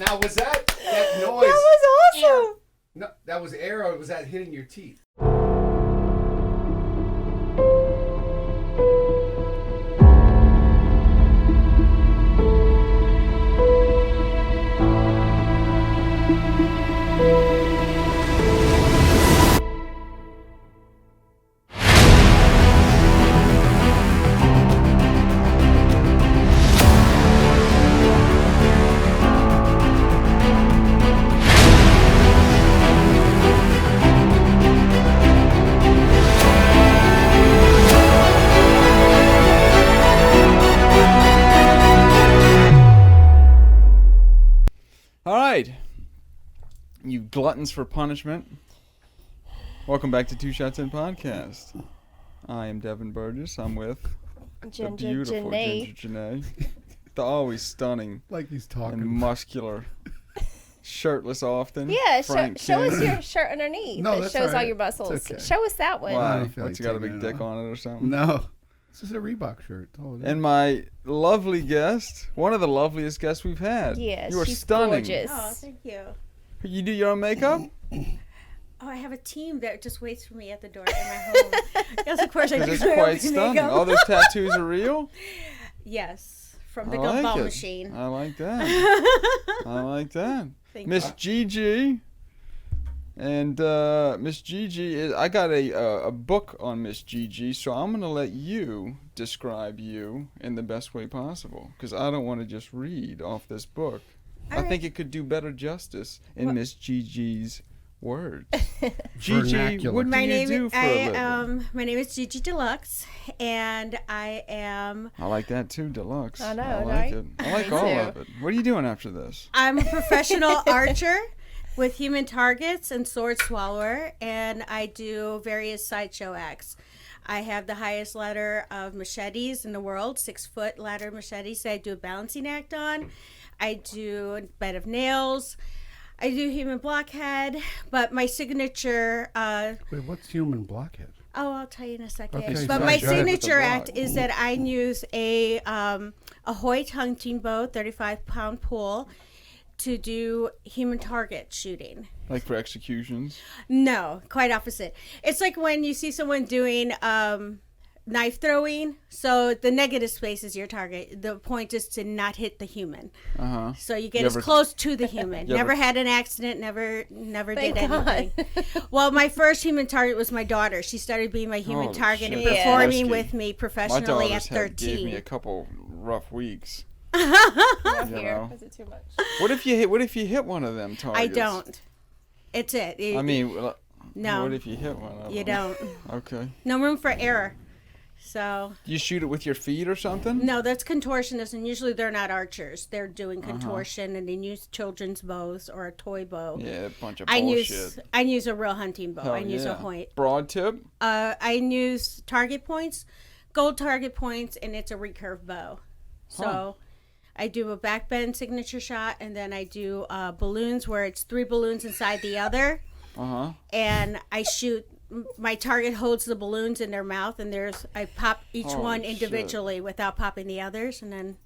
Now, was that noise? That was awesome. No, that was air, or was that hitting your teeth? You gluttons for punishment. Welcome back to Two Shots In Podcast. I am Devin Burgess. I'm with the beautiful Ginger Janae. The always stunning, like he's talking, and muscular, shirtless often. Yeah, show us your shirt underneath. No, that shows all your muscles. Okay. Show us that one. Why? What's got a big dick on it or something? No. This is a Reebok shirt. And my lovely guest, one of the loveliest guests we've had. Yes, you are she's stunning. Gorgeous. Oh, thank you. You do your own makeup? Oh, I have a team that just waits for me at the door in my home. Yes, of course I do. It's quite stunning. Makeup. All those tattoos are real? Yes, from the like gumball it. machine. I like that. I like that. Miss Gigi. And Miss Gigi, I got a book on Miss Gigi, so I'm going to let you describe you in the best way possible, because I don't want to just read off this book. I think it could do better justice in Miss Gigi's words. Gigi, what do you do for a living? My name is Gigi DeLuxe, and I am... I like that too, DeLuxe. I know, I like right? it. I like all of it. What are you doing after this? I'm a professional archer with human targets and sword swallower, and I do various sideshow acts. I have the highest ladder of machetes in the world, 6-foot ladder machetes that I do a balancing act on. I do a bed of nails. I do human blockhead, but my signature... Wait, what's human blockhead? Oh, I'll tell you in a second. Okay, but so my go ahead with the signature act block. is that I use a Hoyt hunting bow, 35-pound pole, to do human target shooting. Like for executions? No, quite opposite. It's like when you see someone doing knife throwing. So the negative space is your target. The point is to not hit the human. Uh-huh. So you get as close to the human. Never had an accident. Never Thank did anything. Well, my first human target was my daughter. She started being my human Holy target shit. and performing Risky. with me professionally at My daughter's 13. gave me a couple rough weeks. Not You here. know. Is it too much? What if you hit one of them targets? I don't. It's it. I mean, no. What if you hit one of them? You don't. Okay. No room for error. So. You shoot it with your feet or something? No, that's contortionists, and usually they're not archers. They're doing contortion, and they use children's bows or a toy bow. Yeah, a bunch of bullshit. I use a real hunting bow. I use a Hoyt. Broad tip? I use target points, gold target points, and it's a recurve bow. So I do a back bend signature shot, and then I do balloons where it's 3 balloons inside the other. Uh-huh. And I shoot. My target holds the balloons in their mouth, and I pop each one individually without popping the others, and then.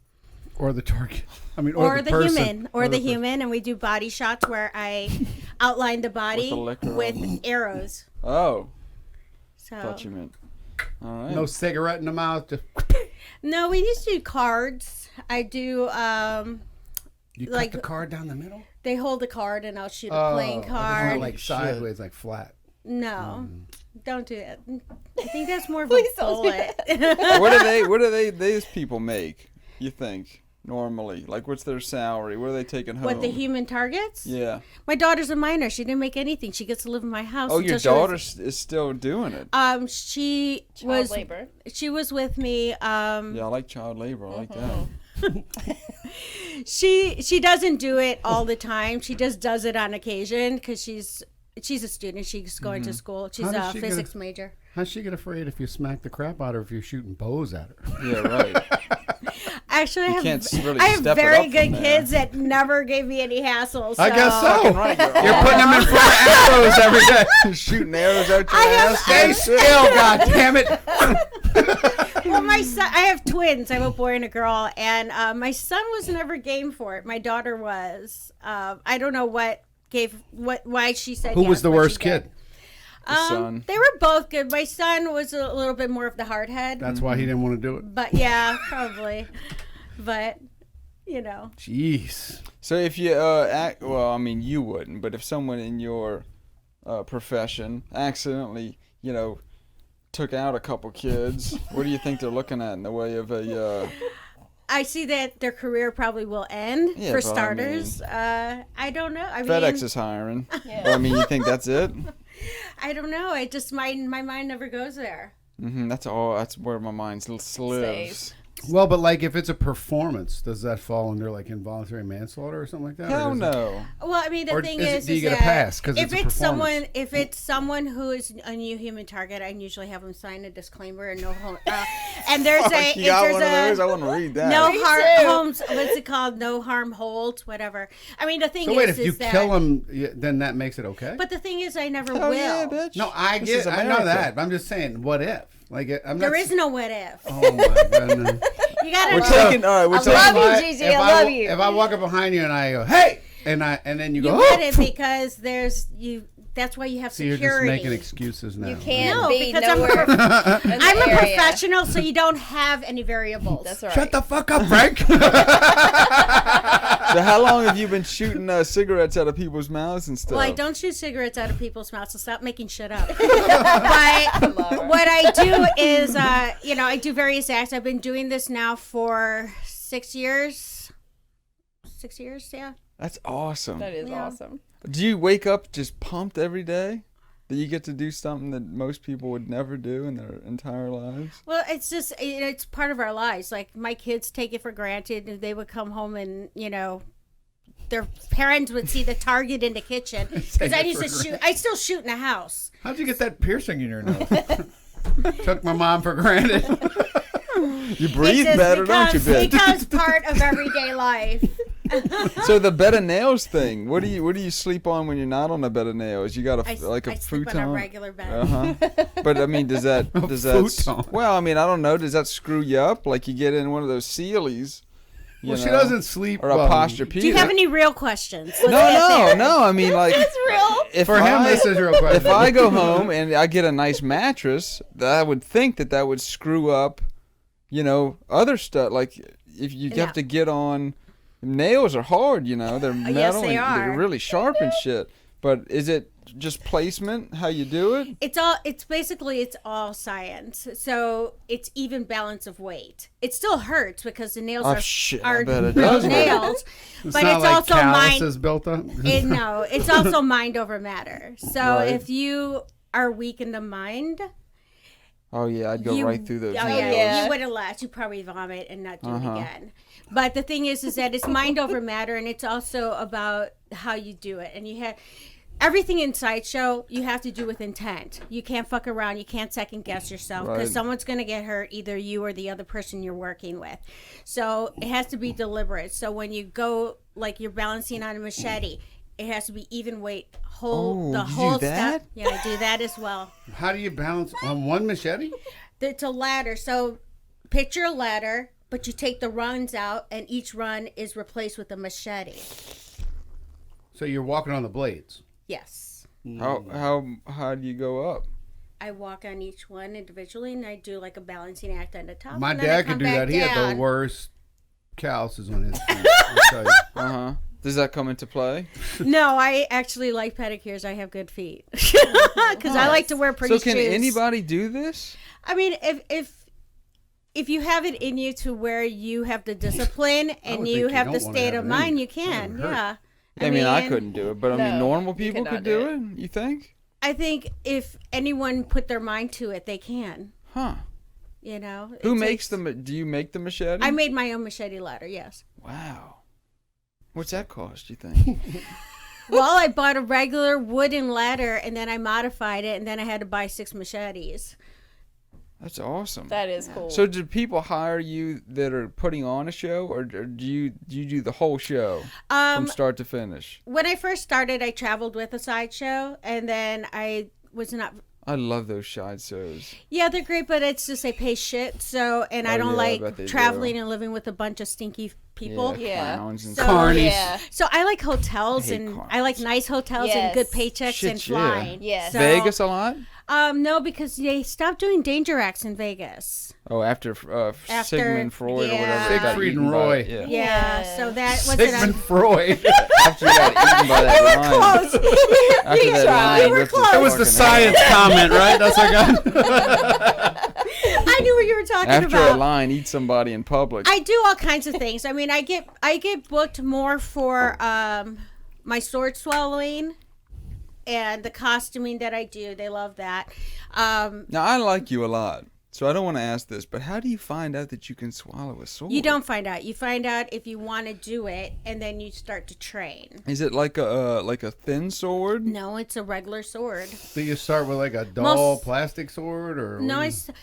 Or the target. I mean, or the person. human. Or the human, and we do body shots where I outline the body with arrows. Oh. So. Thought you meant. All right. No cigarette in the mouth. Just... No, we just do cards. I do. You like, cut the card down the middle? They hold the card, and I'll shoot a playing card. Not like sideways, like flat. No, don't do that. I think that's more of a bullet. What do these people make, you think, normally? Like, what's their salary? What are they taking home? What, the human targets? Yeah. My daughter's a minor. She didn't make anything. She gets to live in my house. Oh, your daughter is still doing it? She Child labor. She was with me. Yeah, I like child labor. I like that. She doesn't do it all the time. She just does it on occasion because she's a student. She's going to school. She's a physics major. How's she get afraid if you smack the crap out of her if you're shooting bows at her? Yeah, right. Actually, You can't really I have step it very up good from there. kids that never gave me any hassle. I guess so. Right, You're putting them in front of arrows every day. shooting arrows out your I have- ass. Stay still, God damn it. Well, my son, I have twins. I have a boy and a girl, and my son was never game for it. My daughter was. I don't know why she said. Who yes, was the but she worst did. kid? Son. They were both good. My son was a little bit more of the hard head, That's why he didn't want to do it. but yeah, probably. But Jeez. So if you act, well, I mean, you wouldn't, but if someone in your profession accidentally, took out a couple kids, what do you think they're looking at in the way of a? I see that their career probably will end Yeah, for but I starters. I don't know. I mean, FedEx is hiring. Yeah. But, I mean, you think that's it? I don't know. I just my mind never goes there. That's all. That's where my mind lives. Stays. Well, but like if it's a performance, does that fall under like involuntary manslaughter or something like that? Hell Or does it- no. Well, I mean, the Or thing is it- is, do you is get a that pass 'cause if it's a it's someone, performance? if it's someone who is a new human target, I usually have them sign a disclaimer and no harm. And there's a, You got there's one of those? I a want to read that. no Me harm too. homes. What's it called? No harm holds. Whatever. I mean, the thing So is, wait, if you is that, kill him, then that makes it okay? But the thing is, I never Hell will. yeah, bitch. No, I This is get, I know America. that. But I'm just saying, what if? Like, I'm not. There is no what if. Oh my goodness. You gotta We're know. taking. All right, we're I taking. love you, If Gigi. if I love you. If I walk up behind you and I go, hey, and then you You go, get oh, it because there's you. That's why you have so you're security. just making excuses now. You can't No, be because I'm a nowhere prof- in the I'm a area. professional, so you don't have any variables. That's right. Shut the fuck up, Frank. So how long have you been shooting cigarettes out of people's mouths and stuff? Well, I don't shoot cigarettes out of people's mouths, so stop making shit up. But what I do is, I do various acts. I've been doing this now for 6 years. 6 years, yeah. That's awesome. That is Yeah. awesome. Do you wake up just pumped every day? That you get to do something that most people would never do in their entire lives? Well, it's just, it's part of our lives. Like, my kids take it for granted, and they would come home and, their parents would see the target in the kitchen. Because I used to shoot. I still shoot in the house. How'd you get that piercing in your nose? Took my mom for granted. You breathe It just better, don't you, bitch? becomes part of everyday life. So the bed of nails thing. What do you sleep on when you're not on a bed of nails? You got I a sleep futon. on a regular bed. Uh-huh. But I mean, does that futon. well, I mean, I don't know. Does that screw you up? Like you get in one of those Sealies? Well, she doesn't sleep. Or a well, posture Do you have any real questions? Let's get No. there. I mean, like It's real. if For him, this is real question. if I go home and I get a nice mattress, I would think that would screw up, other stuff. Like if you Yeah. have to get on, nails are hard. They're metal. Yes, they and are. They're really sharp and shit. But is it just placement? How you do it? It's all science. So it's even balance of weight. It still hurts because the nails Oh, are shit, I are bet it real does hurt. nails, It's but not it's like also mind. calluses built up. No, it's also mind over matter. So Right. if you are weak in the mind, Oh yeah, I'd go you, right through those. Oh nails. yeah, Yeah. you wouldn't last. You probably vomit and not do Uh-huh. it again. But the thing is that it's mind over matter, and it's also about how you do it. And you have everything in Sideshow. You have to do with intent. You can't fuck around. You can't second guess yourself because Right. someone's gonna get hurt, either you or the other person you're working with. So it has to be deliberate. So when you go, like you're balancing on a machete, it has to be even weight. Oh, The you do whole that? stuff. Yeah, I do that as well. How do you balance on one machete? It's a ladder. So picture a ladder, but you take the rungs out, and each run is replaced with a machete. So you're walking on the blades. Yes. How do you go up? I walk on each one individually, and I do like a balancing act on the top. My and then I dad could come do back that. He had the down. worst calluses on his feet. I'll tell you. Uh-huh. Does that come into play? No, I actually like pedicures. I have good feet because I like to wear pretty So can shoes. anybody do this? I mean, if you have it in you to where you have the discipline and would you think you have don't the wanna state have of it in mind, you. you can. It would hurt. Yeah. I mean, I couldn't do it, but I mean, No, normal you people could could not do do it. You think? I think if anyone put their mind to it, they can. Huh? You know. Who It makes takes- them? Do you make the machete? I made my own machete ladder. Yes. Wow. What's that cost? You think? Well, I bought a regular wooden ladder and then I modified it, and then I had to buy 6 machetes. That's awesome. That is cool. So do people hire you that are putting on a show, or do you do the whole show from start to finish? When I first started, I traveled with a sideshow, and then I was not. I love those side shows. Yeah, they're great, but it's just they pay shit. So, and I don't I bet they like traveling do. and living with a bunch of stinky people. Yeah. Clowns and So- stuff. Carnies. Yeah. So I like hotels, I hate and carnies. I like nice hotels Yes. and good paychecks Shit, and yeah. flying. Yes. So, Vegas a lot? No, because they stopped doing danger acts in Vegas. Oh, after Sigmund Freud or whatever. yeah. got Siegfried eaten and by- Roy. Yeah. Yeah. So that was Sigmund Freud. After you got eaten by that lion. close. After that lion You were ripped his close. It was the fucking science head. comment, right? That's what I got. I knew what you were talking After about. a lion eats somebody in public. I do all kinds of things. I mean, I get booked more for my sword swallowing and the costuming that I do. They love that. Now, I like you a lot, so I don't want to ask this, but how do you find out that you can swallow a sword? You don't find out. You find out if you want to do it, and then you start to train. Is it like a thin sword? No, it's a regular sword. Do you start with like a dull Most- plastic sword, or No, what do you-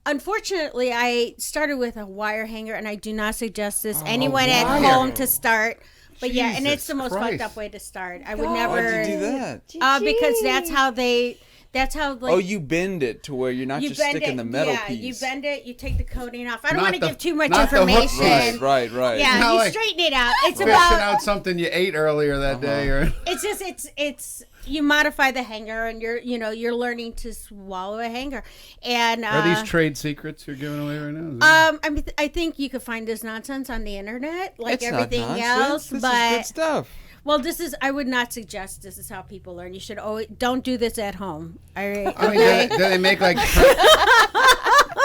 unfortunately, I started with a wire hanger, and I do not suggest this anyone at wire. home to start. But yeah, and it's Jesus the most Christ. fucked up way to start. I would God. never. Why'd you do that? Because that's how they. That's how like. Oh, you bend it to where you're not You just bend sticking it, the metal yeah, piece. you bend it, you take the coating off. I don't Not want to the- give too much not the hook information. Right. Yeah, Not you like straighten it out. It's Fishing about out something you ate earlier that day, or it's just it's you modify the hanger, and you're learning to swallow a hanger. And are these trade secrets you're giving away right now? Is that- I mean, I think you could find this nonsense on the internet, like It's not everything nonsense. else. This is But good stuff. well, I would not suggest this is how people learn. You should always don't do this at home. I mean, do they make like?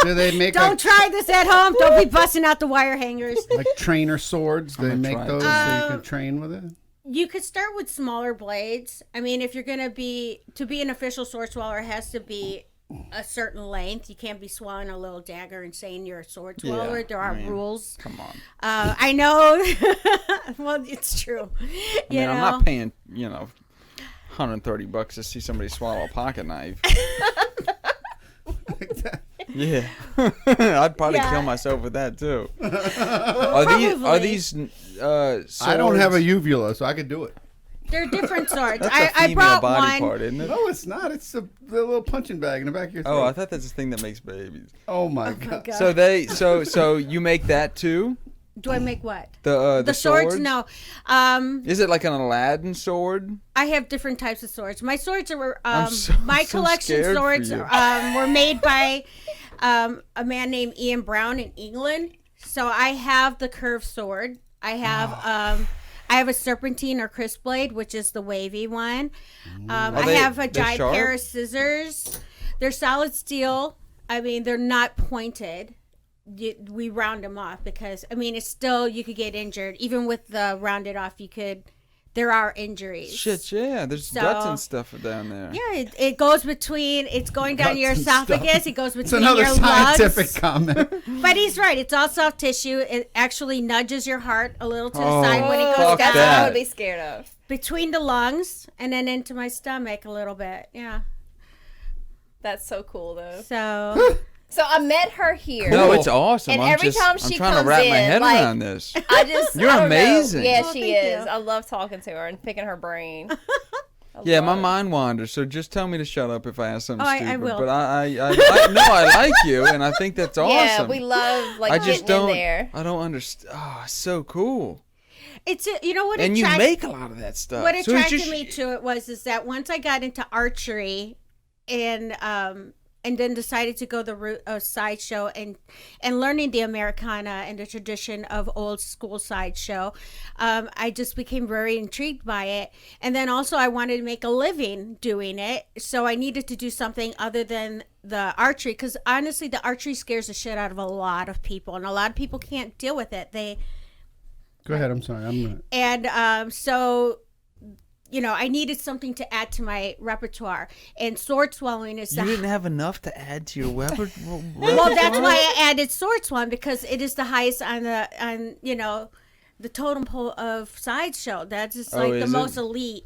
Do they make Don't like, try this at home. Don't be busting out the wire hangers. like trainer swords? Do they gonna make try it. those so you can train with it? You could start with smaller blades. I mean, if you're going to be an official sword swallower, it has to be a certain length. You can't be swallowing a little dagger and saying you're a sword swallower. Yeah, There are I mean, rules. Come on. I know. Well, it's true. I mean, I'm not paying, $130 to see somebody swallow a pocket knife. Yeah. I'd probably Yeah. kill myself with that too. Are Probably. these swords? I don't have a uvula, so I could do it. They're different swords. That's a I female brought body one. part, isn't it? No, it's not. It's the little punching bag in the back of your throat. Oh, I thought that's the thing that makes babies. Oh my god. God. So you make that too? Do I make what? The swords? No. Is it like an Aladdin sword? I have different types of swords. My swords are so collection scared for swords you. were made by a man named Ian Brown in England. So I have the curved sword. I have a serpentine or crisp blade, which is the wavy one. I have a they're giant sharp? pair of scissors. They're solid steel. I mean, they're not pointed. We round them off because it's still, you could get injured even with the rounded off. There are injuries. Shit, yeah. There's guts and stuff down there. Yeah, it goes between. It's going down Guts your and stuff. esophagus. It goes It's between another your scientific lungs. comment. But he's right. It's all soft tissue. It actually nudges your heart a little to the Oh, side when it goes fuck That's down what I that. would be scared of. between the lungs and then into my stomach a little bit. Yeah. That's so cool, though. So So I met her here. No, Cool. it's awesome. And I'm every time I'm she trying to comes wrap my in, head like- around this. I just You're I don't know. amazing. Yeah, Oh, she thank is. you. I love talking to her and picking her brain. Yeah, my mind wanders, so just tell me to shut up if I ask something Oh, I stupid. will. But I like you, and I think that's awesome. Yeah, we love I just getting don't. in there. I don't understand. Oh, it's so cool. it's what And you attract- make a lot of that stuff. what So it's attracted just- me to it is that once I got into archery and then decided to go the route of sideshow and learning the Americana and the tradition of old school sideshow, I just became very intrigued by it. And then also I wanted to make a living doing it, so I needed to do something other than the archery, because honestly the archery scares the shit out of a lot of people, and a lot of people can't deal with it. Go ahead. I'm sorry. So I needed something to add to my repertoire, and sword swallowing is You didn't have enough to add to your weapon. well, that's why I added sword swallowing, because it is the highest on the totem pole of sideshow. That's just Oh, like the is it? most elite.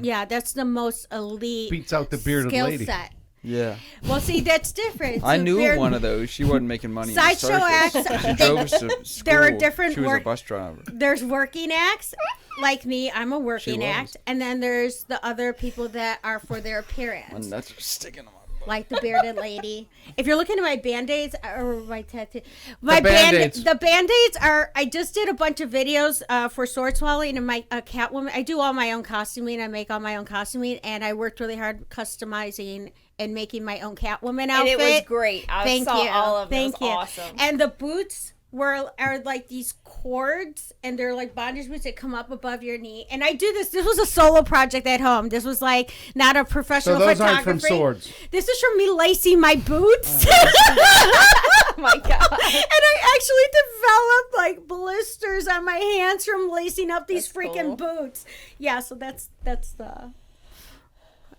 Yeah, that's the most elite Beats out the bearded skill lady. set. Yeah. Well, see, that's different. I So knew there- one of those. She wasn't making money in the Sideshow circus. acts, She drove us to school. there are different She was a work- bus driver. There's working acts, like me. I'm a working was. act, and then there's the other people that are for their appearance. And that's sticking on my butt. Like the bearded lady. If you're looking at my band-aids or my tattoo, my Band-Aids. the band-aids are. I just did a bunch of videos for sword swallowing and my Catwoman. I do all my own costuming. I make all my own costuming, and I worked really hard customizing and making my own Catwoman And outfit. it was great. I Thank saw you. all of them. Thank It you. was awesome. And the boots are like these cords, and they're like bondage boots that come up above your knee. And I do this. This was a solo project at home. This was like not a So professional those aren't photography. from swords. This is from me lacing my boots. Oh my god. And I actually developed like blisters on my hands from lacing up these That's freaking cool. boots. Yeah, so that's the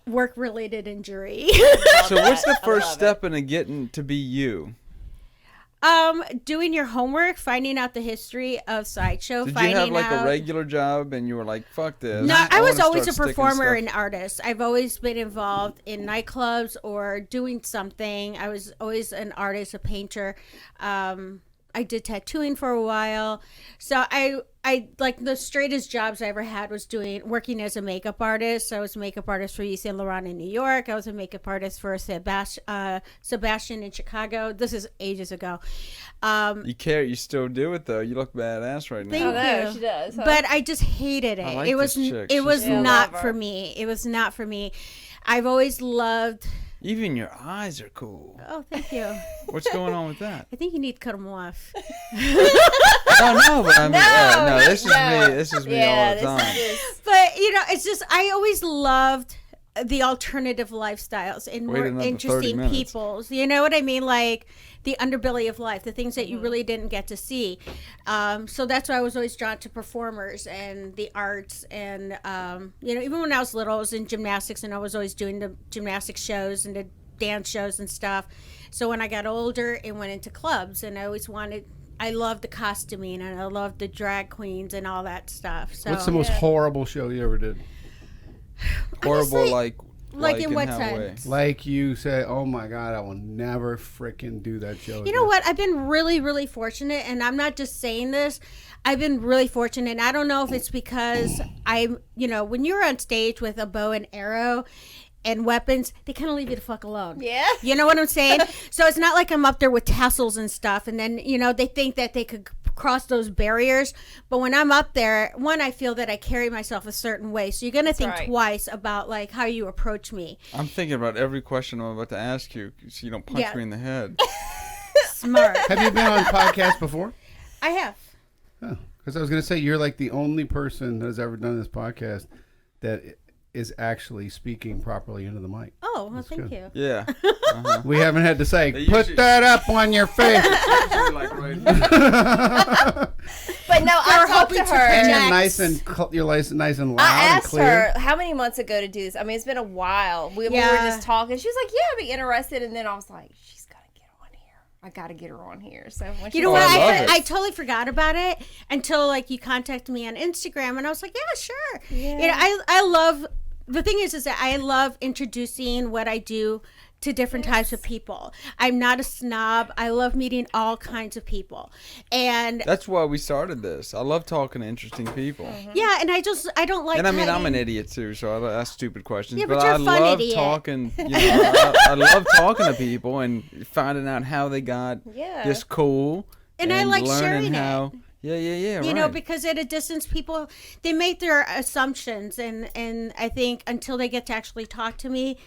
work related injury. So what's the I first love step into getting to be you? Doing your homework, finding out the history of Sideshow, Did you finding have like out. a regular job and you were like, fuck this? No, I was wanna always a start sticking performer stuff- and artist. I've always been involved in nightclubs or doing something. I was always an artist, a painter. I did tattooing for a while. So I like the straightest jobs I ever had was working as a makeup artist. So I was a makeup artist for Yves Saint Laurent in New York. I was a makeup artist for Sebastian in Chicago. This is ages ago. You care? You still do it though. You look badass right now. Thank I know, you. she does. Huh? But I just hated it. I like It was this chick. it She's was cool. not Love for her. me. It was not for me. I've always loved. Even your eyes are cool. Oh, thank you. What's going on with that? I think you need to cut them off. Oh no, but I mean, no, this is no. me. This is me yeah, all the time. this is But it's just I always loved the alternative lifestyles and Wait more another 30 interesting minutes. peoples. You know what I mean? Like the underbelly of life, the things that you really didn't get to see. So that's why I was always drawn to performers and the arts. And even when I was little, I was in gymnastics, and I was always doing the gymnastics shows and the dance shows and stuff. So when I got older, it went into clubs, and I loved the costuming, and I loved the drag queens and all that stuff. So What's the most horrible show you ever did? Horrible, Honestly, like in what how sense? way? Like you say, oh my God, I will never freaking do that show. You know what? I've been really, really fortunate, and I'm not just saying this. I've been really fortunate, and I don't know if it's because when you're on stage with a bow and arrow and weapons, they kind of leave you the fuck alone. yeah. You know what I'm saying? So it's not like I'm up there with tassels and stuff, and then, they think that they could cross those barriers. But when I'm up there, one, I feel that I carry myself a certain way. So you're going to think right. twice about, like, how you approach me. I'm thinking about every question I'm about to ask you, so you don't punch Yeah. me in the head. Smart. Have you been on podcasts before? I have. Oh, because I was going to say, you're like the only person that has ever done this podcast that is actually speaking properly into the mic. Oh, well, thank good. you. Yeah. We haven't had to say, They put usually- that up on your face. Usually, like, right But no, I We're talked to hoping to her. And you're Jax. nice and you're nice and loud I and asked clear. her how many months ago to do this. I mean, it's been a while. We were Yeah. just talking. She was like, "Yeah, I'd be interested." And then I was like, "She's gotta get on here. I gotta get her on here." So when she You know Oh, what? I love it. I totally forgot about it until like you contacted me on Instagram, and I was like, yeah, sure. Yeah. I love. The thing is that I love introducing what I do to different types of people. I'm not a snob. I love meeting all kinds of people, and That's why we started this. I love talking to interesting people. yeah, and I don't like. And I mean, I'm cutting- an idiot too, so I ask stupid questions. Yeah, but but you're I a fun love idiot. talking. I love talking to people and finding out how they got Yeah. this cool. And I like learning sharing it. how. Yeah. You know, right. because at a distance, people they make their assumptions, and I think until they get to actually talk to me,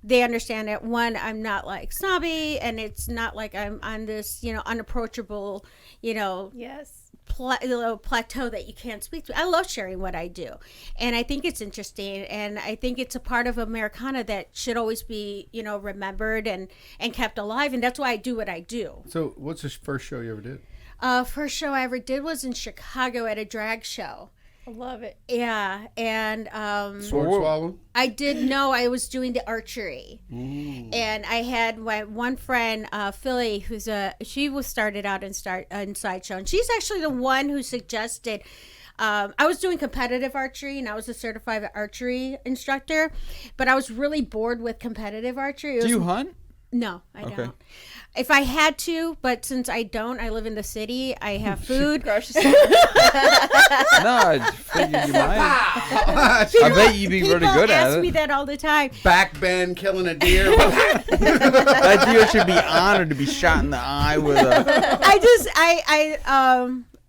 they understand that one, I'm not like snobby, and it's not like I'm on this unapproachable yes. plateau that you can't speak to. I love sharing what I do, and I think it's interesting, and I think it's a part of Americana that should always be remembered and kept alive, and that's why I do what I do. So what's the first show you ever did? First show I ever did was in Chicago at a drag show. I love it. Yeah, and Sword swallow. I did know I was doing the archery, and I had my one friend, Philly, she was started out in sideshow, and she's actually the one who suggested. I was doing competitive archery, and I was a certified archery instructor, but I was really bored with competitive archery. Do you hunt? No, I don't. If I had to, but since I don't, I live in the city. I have food. No, I figured you might. I bet you'd be really good at it. People ask me that all the time. Back bend, killing a deer. That deer should be honored to be shot in the eye with a.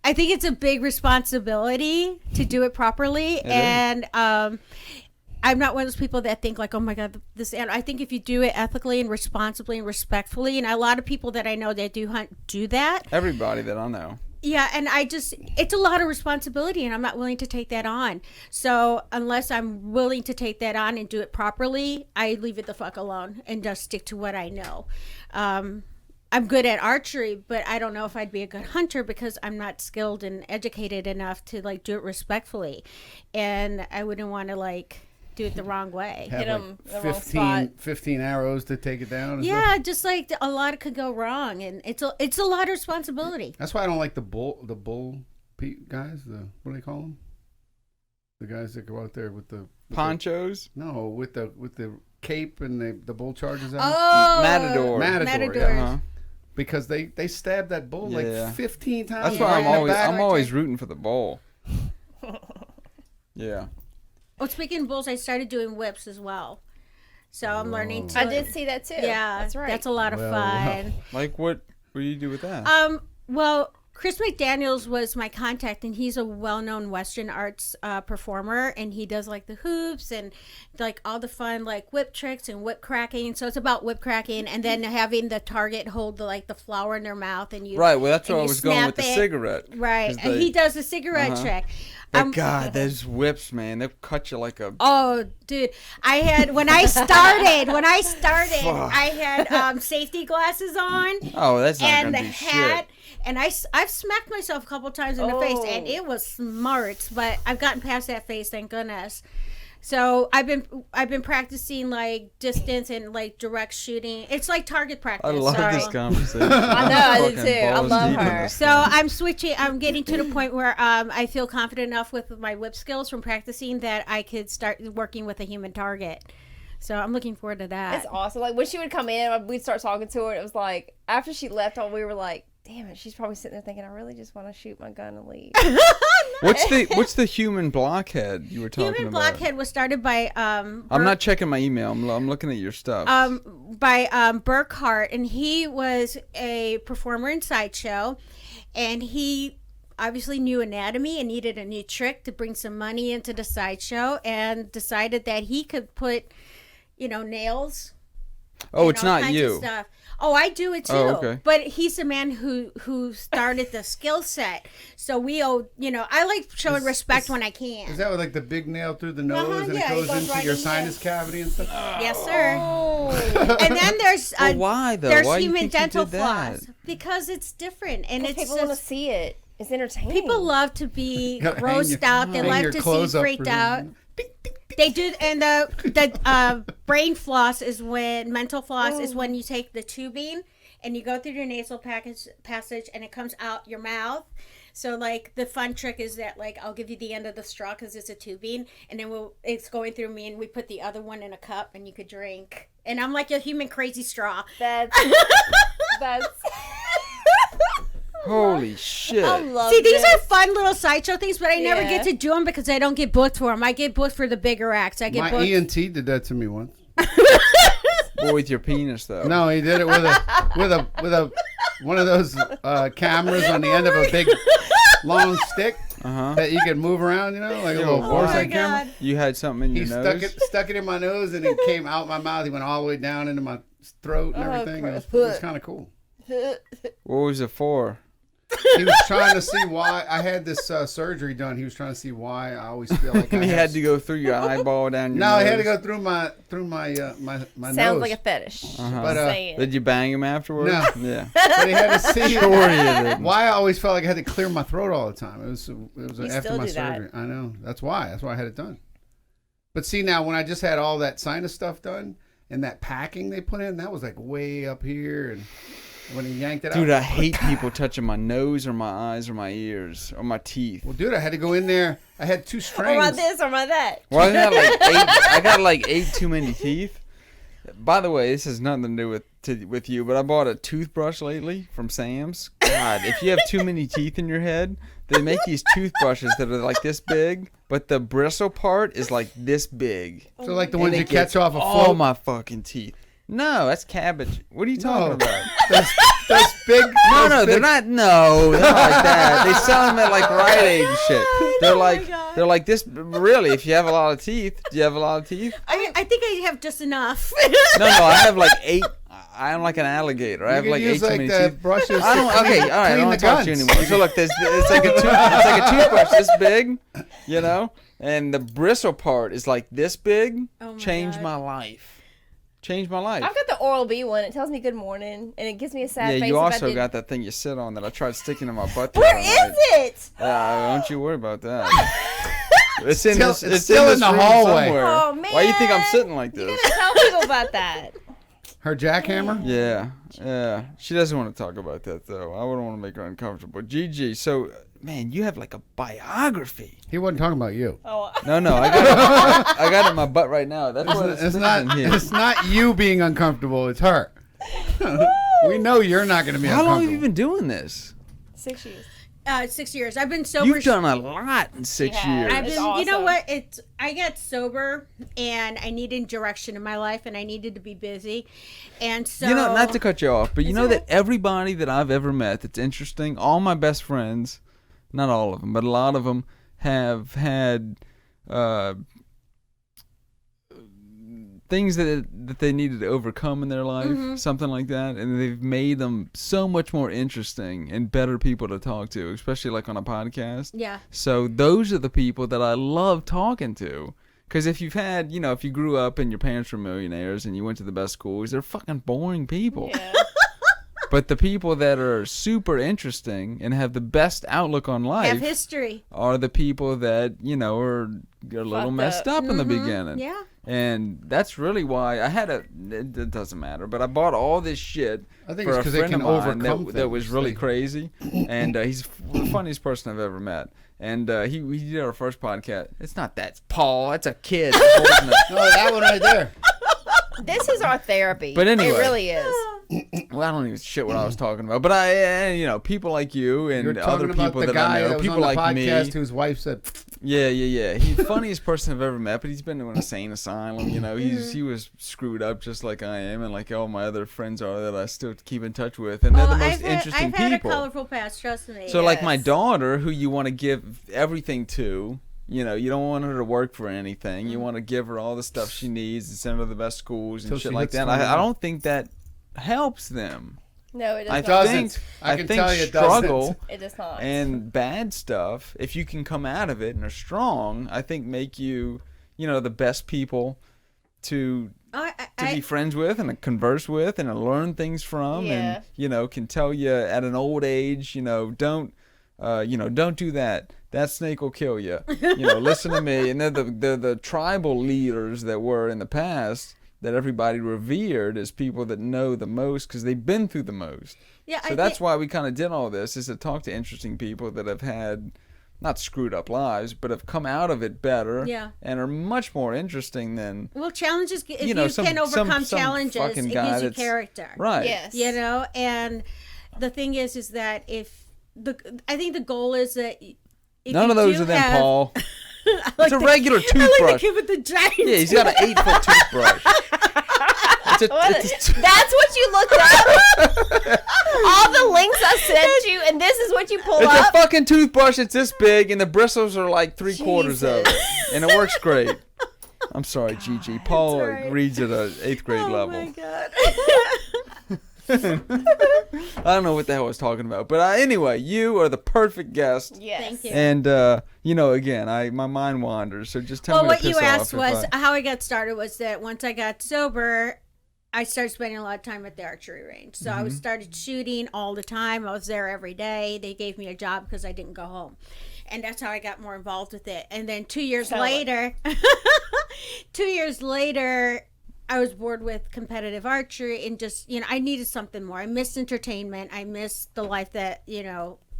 I think it's a big responsibility to do it properly, and I'm not one of those people that think like, oh my God, this. And I think if you do it ethically and responsibly and respectfully, and a lot of people that I know that do hunt do that. Everybody that I know. Yeah, and it's a lot of responsibility, and I'm not willing to take that on. So unless I'm willing to take that on and do it properly, I leave it the fuck alone and just stick to what I know. I'm good at archery, but I don't know if I'd be a good hunter because I'm not skilled and educated enough to like do it respectfully, and I wouldn't want to like do it the wrong way. Have Hit 'em like the wrong spot. 15 arrows to take it down. Yeah, just like a lot could go wrong, and it's a lot of responsibility. That's why I don't like the bull guys. What do they call them? The guys that go out there with the Ponchos? with the cape and the bull charges out. Oh, Matador. Matador. Matador. Yeah. Because they stabbed that bull like 15 times. That's why right I'm always rooting for the bull. Yeah. Oh, speaking of bulls, I started doing whips as well. So I'm learning to. I did see that too. Yeah, that's right. That's a lot of fun. Like what do you do with that? Well, Chris McDaniels was my contact, and he's a well-known Western arts performer, and he does like the hoops and like all the fun like whip tricks and whip cracking. So it's about whip cracking, and then having the target hold the flower in their mouth, and you right. Well, that's where I you was going with the snap it. cigarette. Right, and he does the cigarette trick. But God, those whips, man, they'll cut you like a. Oh, dude! I had when I started, I had safety glasses on. Oh, that's not and gonna the do hat, shit. and I've smacked myself a couple times in the face, and it was smart. But I've gotten past that phase, thank goodness. So I've been practicing like distance and like direct shooting. It's like target practice. I love this conversation. I know, I do too. I love her. So I'm switching. I'm getting to the point where I feel confident enough with my whip skills from practicing that I could start working with a human target. So I'm looking forward to that. It's awesome. Like when she would come in, we'd start talking to her. It was like after she left, we were like, "Damn it!" She's probably sitting there thinking, "I really just want to shoot my gun and leave." What's the human blockhead you were talking about? Human blockhead was started by I'm not checking my email. I'm looking at your stuff. By Burkhart, and he was a performer in sideshow, and he obviously knew anatomy and needed a new trick to bring some money into the sideshow, and decided that he could put, nails. Oh, it's not kinds of you. Stuff. Oh, I do it too. Oh, okay. But he's the man who started the skill set. So we owe, I like showing respect when I can. Is that with like the big nail through the nose and yeah, it it goes goes into right your in sinus cavity and stuff? Yes, sir. Oh. And then there's Well, why though? there's Why do you human think you dental did that? floss because it's different and it's People want to just, see it. It's entertaining. people love to be Gotta hang grossed your- out. They hang love your to see clothes up freaked for out. them. They do, and the brain floss is mental floss is when you take the tubing and you go through your nasal passage and it comes out your mouth. So like the fun trick is that like I'll give you the end of the straw because it's a tubing, and then it's going through me, and we put the other one in a cup and you could drink. And I'm like a human crazy straw. That's Holy shit! I love See, these this. are fun little sideshow things, but I never Yeah. get to do them because I don't get booked for them. I get booked for the bigger acts. I get My booked. ENT did that to me once. Boy, with your penis though. No, he did it with a one of those cameras on the end of a big long stick that you can move around, like a little Oh foresight my camera. God. You had something in He your nose. stuck it in my nose and it came out my mouth. He went all the way down into my throat and everything. It was kind of cool. What was it for? He was trying to see why I had this surgery done. He was trying to see why I always feel like And he had to go through your eyeball down your No, nose. I had to go through my Sounds nose. like a fetish. But Did you bang him afterwards? No. Yeah. but he had to see Sure you didn't. why I always felt like I had to clear my throat all the time. It was after still my do that. surgery. I know. That's why I had it done. But see, now when I just had all that sinus stuff done and that packing they put in, that was like way up here, and when he yanked it out. Dude, I hate people touching my nose or my eyes or my ears or my teeth. Well, dude, I had to go in there. I had 2 Or strings. my this or my that. Well, I got like 8 too many teeth. By the way, this has nothing to do with you, but I bought a toothbrush lately from Sam's. God, if you have too many teeth in your head, they make these toothbrushes that are like this big, but the bristle part is like this big. So like the And ones it you catch gets off a all float. my fucking teeth. No, that's cabbage. What are you talking about? Those big. No, those they're big- not. No, they're not like that. They sell them at like Rite Aid and shit. They're like this. Really, if you have a lot of teeth, do you have a lot of teeth? I think I have just enough. No, I have like 8. I'm like an alligator. I have You like could 8 use too like many the teeth. brushes. I don't. to Okay, all right. I clean don't the want to talk to you guns. anymore. So look, it's like a toothbrush this big, you know, and the bristle part is like this big. Oh my Changed God. my life. Changed my life. I've got the Oral-B one. It tells me good morning, and it gives me a sad Yeah, face. you if I also didn't- got that thing you sit on that I tried sticking in my butt. the Where other is night. it? Don't you worry about that. It's in Still- this. it's It's still in in the room hallway. somewhere. Oh man! Why do you think I'm sitting like You this? gotta tell people about that. Her jackhammer. Yeah. She doesn't want to talk about that though. I wouldn't want to make her uncomfortable. Gigi, so man, you have like a biography. He wasn't talking about you. Oh, No, I got it in my butt right now. That's what It's not. here. It's not you being uncomfortable. It's her. We know you're not going to be How long uncomfortable. have you been doing this? 6 years. 6 years. I've been sober. You've done a lot in 6 She has. years. I've been, It's you know awesome. what? I got sober and I needed direction in my life and I needed to be busy, and so You know, not to cut you off, but you It's know okay. that everybody that I've ever met that's interesting, all my best friends, not all of them, but a lot of them have had things that they needed to overcome in their life, something like that, and they've made them so much more interesting and better people to talk to, especially like on a podcast. Yeah. So those are the people that I love talking to. Because if you've had, you know, if you grew up and your parents were millionaires and you went to the best schools, they're fucking boring people. Yeah. But the people that are super interesting and have the best outlook on have life history. are the people that, you know, are a little Fucked messed up in the beginning. Yeah. And that's really why I had it doesn't matter, but I bought all this shit I think for it's a 'cause they friend can of mine overcome that was things. really They- crazy. And he's the funniest person I've ever met. And he did our first podcast. It's not that, Paul. That's a kid. holding a- No, that one right there. This is our therapy. But anyway. It really is. Well, I don't even shit what I was talking about, but you know, people like you and You're other talking about people the that guy I know, that was people on the like me. podcast whose wife said, Yeah. He's the funniest person I've ever met, but he's been to an insane asylum. You know, he was screwed up just like I am, and like all my other friends are that I still keep in touch with, and they're the most interesting I've had people. a colorful past, trust me. So, like my Yes. daughter, who you want to give everything to. You know, you don't want her to work for anything. You want to give her all the stuff she needs and send her to the best schools and Till shit she like hits that. 21. I don't think that helps them. No, it does I not. doesn't. I can think tell you it struggle doesn't. It does not. and bad stuff, if you can come out of it and are strong, I think make you, you know, the best people to be friends with and to converse with and to learn things from, Yeah. and you know, can tell you at an old age, you know, don't do that. That snake will kill you. You know, listen to me. And they're the tribal leaders that were in the past that everybody revered as people that know the most because they've been through the most. Yeah, So that's why we kind of did all this, is to talk to interesting people that have had not screwed up lives, but have come out of it better. Yeah. And are much more interesting than Well, challenges. If You you, know, can overcome some challenges, fucking it guy gives you that's- character. right. Yes. You know, and the thing is that I think the goal is that if None you of those do are them, have- Paul. I like It's a the- regular I like toothbrush. the kid with the giant. Yeah, he's got an 8-foot toothbrush. That's what you looked up? All the links I sent you, and this is what you pull It's up? a fucking toothbrush. It's this big, and the bristles are like 3/4 of it, and it works great. I'm sorry, Gigi. Paul all right. reads at a 8th grade Oh level. my god. I don't know what the hell I was talking about. But anyway, you are the perfect guest. Yes. Thank you. And, again, my mind wanders. So just tell Well, me what to piss you off asked if was I- how I got started was that once I got sober, I started spending a lot of time at the archery range. So I started shooting all the time. I was there every day. They gave me a job because I didn't go home. And that's how I got more involved with it. And then 2 years later, 2 years later, I was bored with competitive archery and just, I needed something more. I missed entertainment. I missed the life that,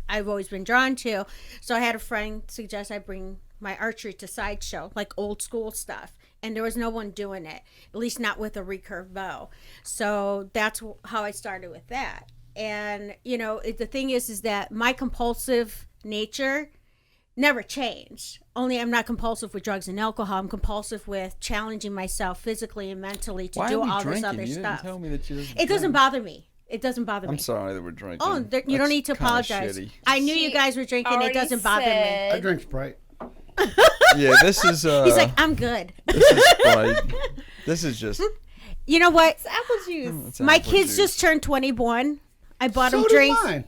I've always been drawn to. So I had a friend suggest I bring my archery to sideshow, like old school stuff. And there was no one doing it, at least not with a recurve bow. So that's how I started with that. And, the thing is that my compulsive nature never changed. Only I'm not compulsive with drugs and alcohol. I'm compulsive with challenging myself physically and mentally to Why do are we all drinking? this other You stuff. didn't tell me that you It doesn't bother me. It doesn't bother me. I'm sorry that we're drinking. Oh, you don't That's need to kinda apologize. shitty. I knew you She guys were drinking. It already doesn't bother me. I said- drink Sprite. Yeah, this is. He's like, I'm good. This is Sprite. This is just. You know what? It's apple juice. it's My apple kids juice. just turned 21. I bought So them did drinks. mine.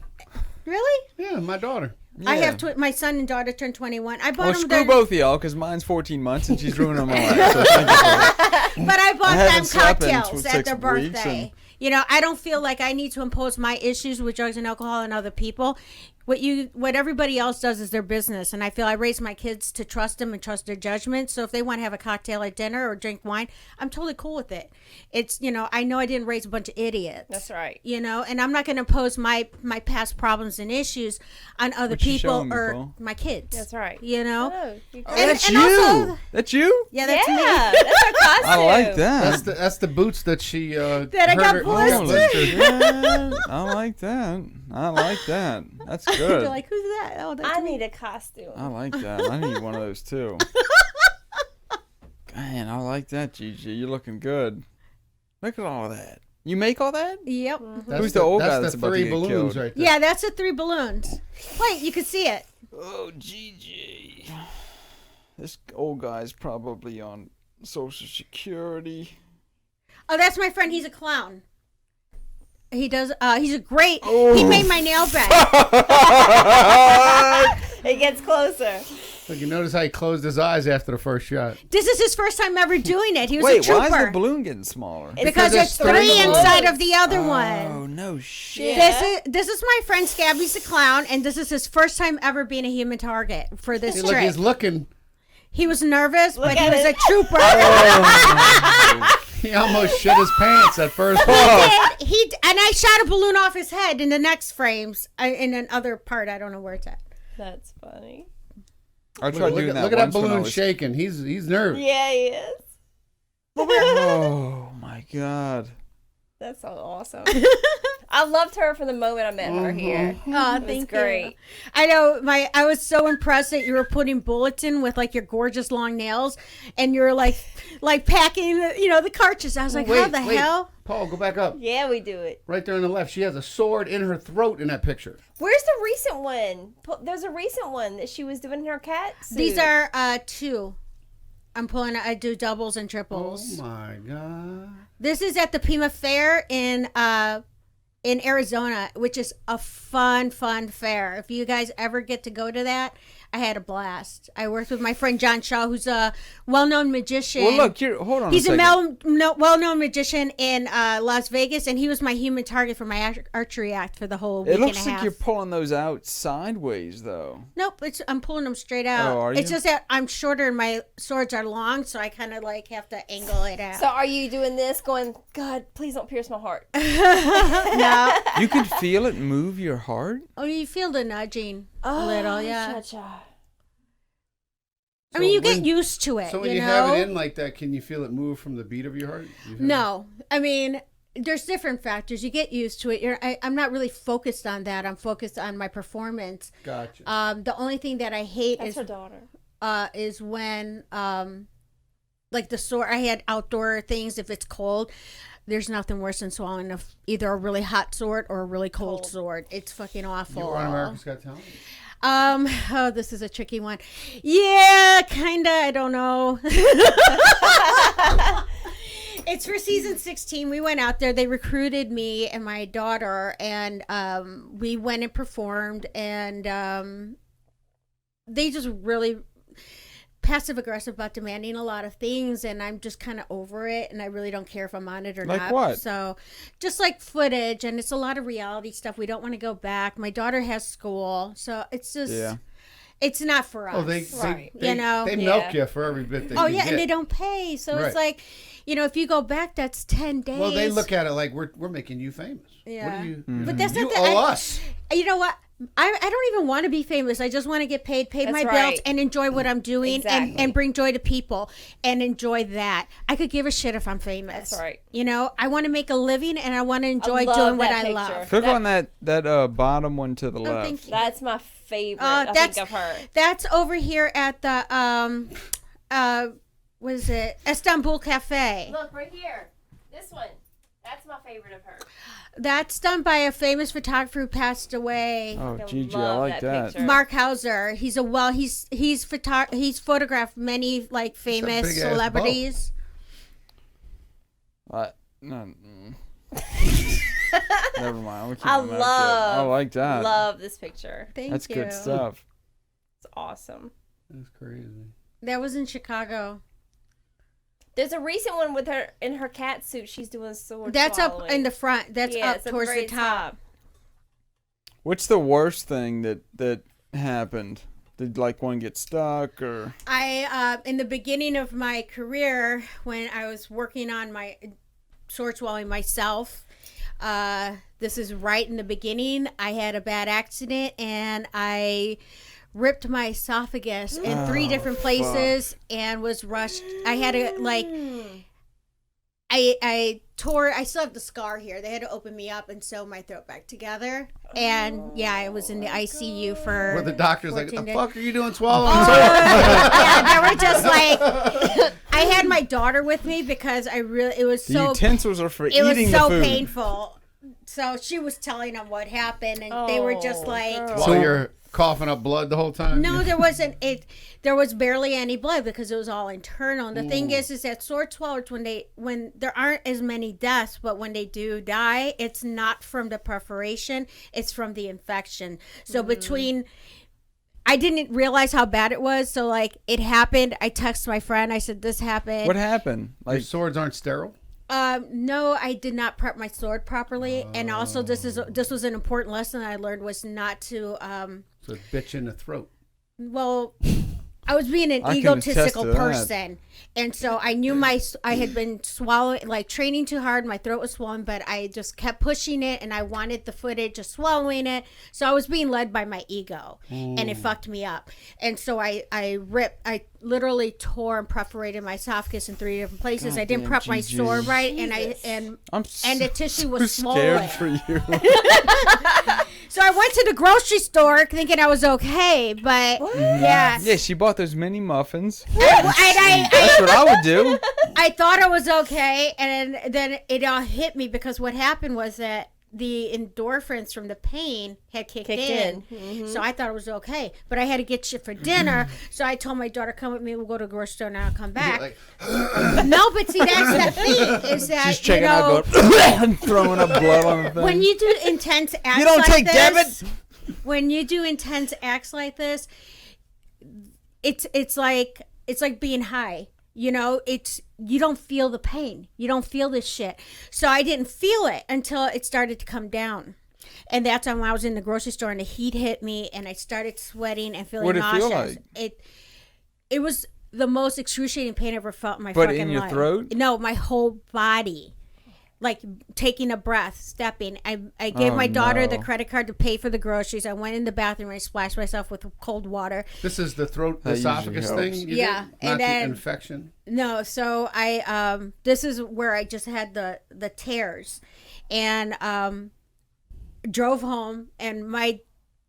Really? Yeah, my daughter. I Yeah. have my son and daughter turned 21. I bought Well, them screw their, both of y'all, because mine's 14 months and she's ruining my life. So thank you for that. but I bought haven't them slept in cocktails at 6 their weeks birthday. I don't feel like I need to impose my issues with drugs and alcohol on other people. What everybody else does is their business, and I feel I raise my kids to trust them and trust their judgment. So if they want to have a cocktail at dinner or drink wine, I'm totally cool with it. It's I know I didn't raise a bunch of idiots. That's right. And I'm not going to impose my past problems and issues on other What you people showing me, or Paul? my kids. That's right. Oh, That's and you. also- That's you. Yeah, that's me. Yeah, that's our costume. I like that. That's the boots that she That I got hurt blistered. Yeah, I like that. I like that. That's good. You're like, who's that? Oh, that's I me. need a costume. I like that. I need one of those too. Man, I like that, Gigi. You're looking good. Look at all that. You make all that? Yep. That's Who's the old guy that's that's the about to 3 get balloons killed? right there. Yeah, that's the 3 balloons. Wait, you can see it. Oh, Gigi. This old guy's probably on Social Security. Oh, that's my friend. He's a clown. He does. He's a great. He made my nail bed. It gets closer. Look, you notice how he closed his eyes after the first shot. This is his first time ever doing it. He was a Wait, trooper. why is the balloon getting smaller? Because Because it's there's 3 3 inside of the other one. Oh, no shit. Yeah. This is my friend Scabby's the clown, and this is his first time ever being a human target for this See, look, trick. he's looking. He was nervous, but he at was it. a trooper. He almost shit his pants at first. And I shot a balloon off his head in the next frames. In another part, I don't know where it's at. That's funny. I tried doing that Look at that once when I balloon was- shaking. He's nervous. Yeah, he is. Oh, my God. That's so awesome. I loved her from the moment I met her here. Oh, It was thank great. you. I know. I was so impressed that you were putting bullets in with like your gorgeous long nails, and you were like packing the cartridges. I was like, how the hell? Paul, go back up. Yeah, we do it. Right there on the left. She has a sword in her throat in that picture. Where's the recent one? There's a recent one that she was doing in her cat suit. These are 2. I do doubles and Oh triples. my God. This is at the Pima Fair in Arizona, which is a fun fair. If you guys ever get to go to that, I had a blast. I worked with my friend John Shaw, who's a well-known magician. Well, look, hold on He's a a second. well-known magician in Las Vegas, and he was my human target for my archery act for the whole week It looks and a like half. you're pulling those out sideways, though. Nope, I'm pulling them straight out. Oh, are It's you? just that I'm shorter and my swords are long, so I kind of like have to angle it out. So are you doing this going, God, please don't pierce my heart? No. You can feel it move your heart? Oh, you feel the nudging a little, yeah. Cha-cha. I mean, you get when- used to it. So when you you know? have it in like that, can you feel it move from the beat of your heart? You feel No, I mean, there's different factors. You get used to it. I'm not really focused on that. I'm focused on my performance. it? Gotcha. The only thing that I hate That's her daughter. is when like the sword. I had outdoor things. If it's cold, there's nothing worse than swallowing either a really hot sword or a really cold sword. It's fucking awful. you were on America's Got Talent? Oh, this is a tricky one. It's for season 16. We went out there. They recruited me and my daughter, and we went and performed, and they just really passive aggressive about demanding a lot of things, and I'm just kind of over it, and I really don't care if I'm on it or Like not. what? So just like footage, and it's a lot of reality stuff. We don't want to go back. My daughter has school, so it's just it's not for us. Oh, they you know, they milk you for every bit they oh can yeah, get. and they don't pay, so Right. it's like, you know, if you go back, that's 10 days. Well, they look at it like we're making you famous. Yeah. What do you? But that's you not the, owe us. You know what? I don't even want to be famous. I just want to get paid That's my right. bills, and enjoy what I'm doing, Exactly. and bring joy to people, and enjoy that. I could give a shit if I'm famous. That's right. You know, I want to make a living, and I want to enjoy love doing what that I picture. love. Click on that bottom one to the left. thank you. That's my favorite. Oh, I think of her. That's over here at the what is it? Istanbul Cafe. Look right here. This one. That's my favorite of her. That's done by a famous photographer who passed away. Oh, I Gigi, I love like that that. picture. Mark Hauser. He's photographed many like famous big-ass celebrities. No, never mind. We'll keep I on that. love. I like that. Love this picture. Thank That's you. good stuff. It's awesome. That's crazy. That was in Chicago. There's a recent one with her in her cat suit. She's doing sword That's up swallowing. in the front. That's Yeah, up it's at towards the very top. What's the worst thing that happened? Did like one get stuck or? I in the beginning of my career, when I was working on my sword swallowing myself, this is right in the beginning. I had a bad accident, and I ripped my esophagus in 3 different places and was rushed. I had to I still have the scar here. They had to open me up and sew my throat back together. And yeah, I was in the ICU for Where the doctor's like, what 14 the days. fuck are you doing swallowing? Yeah, they were just like, I had my daughter with me because it was The so utensils are for it was eating so the food. painful. So she was telling them what happened, and they were just like, girl. While you're coughing up blood the whole time. no, there wasn't. There was barely any blood because it was all internal. And the thing is that sword swallowers, when there aren't as many deaths, but when they do die, it's not from the perforation, it's from the infection. So I didn't realize how bad it was. So like it happened. I texted my friend. I said, this happened. What happened? Your Like swords aren't sterile? No, I did not prep my sword properly, and also this was an important lesson I learned, was not to So it's bitch in the throat. well, I was being an I can attest egotistical to that. person, and so I knew I had been swallowing, like training too hard. My throat was swollen, but I just kept pushing it, and I wanted the footage of swallowing it. So I was being led by my ego, and it fucked me up. And so I literally tore and perforated my esophagus in 3 different places. I didn't Goddamn prep my Gigi. sword right, I'm and the tissue was so swollen. scared for you. So I went to the grocery store thinking I was okay, but yeah. Yeah, she bought those mini muffins. I That's what I would do. I thought I was okay, and then it all hit me because what happened was that the endorphins from the pain had kicked in. So I thought it was okay, but I had to get shit for dinner. So I told my daughter, "Come with me. We'll go to the grocery store, and I'll come back." Like, No, but see, that's the thing is that She's checking you know, out, going, throwing up blood on the thing. when you do intense acts You don't like take this, debit? when you do intense acts like this, it's like being high. You know, you don't feel the pain. You don't feel this shit. So I didn't feel it until it started to come down. And that's when I was in the grocery store and the heat hit me and I started sweating and feeling What'd it feel nauseous. like? It was the most excruciating pain I ever felt in my But fucking in your life. throat? No, my whole body. Like taking a breath, stepping. I gave Oh, my daughter the no. credit card to pay for the groceries. I went in the bathroom and I splashed myself with cold water. this is the throat That usually esophagus helps. thing? You Yeah, did? and Not then- the infection? No, so I this is where I just had the tears, and drove home, and my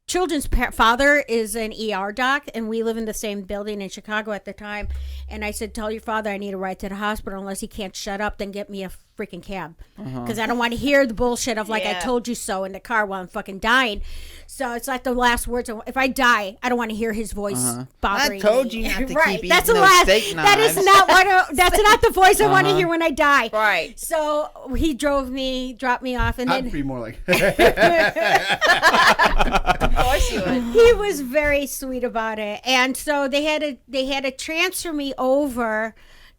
children's father is an ER doc, and we live in the same building in Chicago at the time. And I said, "Tell your father I need a ride to the hospital. Unless he can't shut up, then get me a freaking cab because I don't want to hear the bullshit of like I told you so in the car while I'm fucking dying. So it's like the last words. If I die, I don't want to hear his voice bothering me. I told you not to keep eating That's the those last. steak That is knives. not what. That's not the voice I want to hear when I die. Right. So he dropped me off, and I'd then be more like. Of course you would. he was very sweet about it. And so they had to transfer me over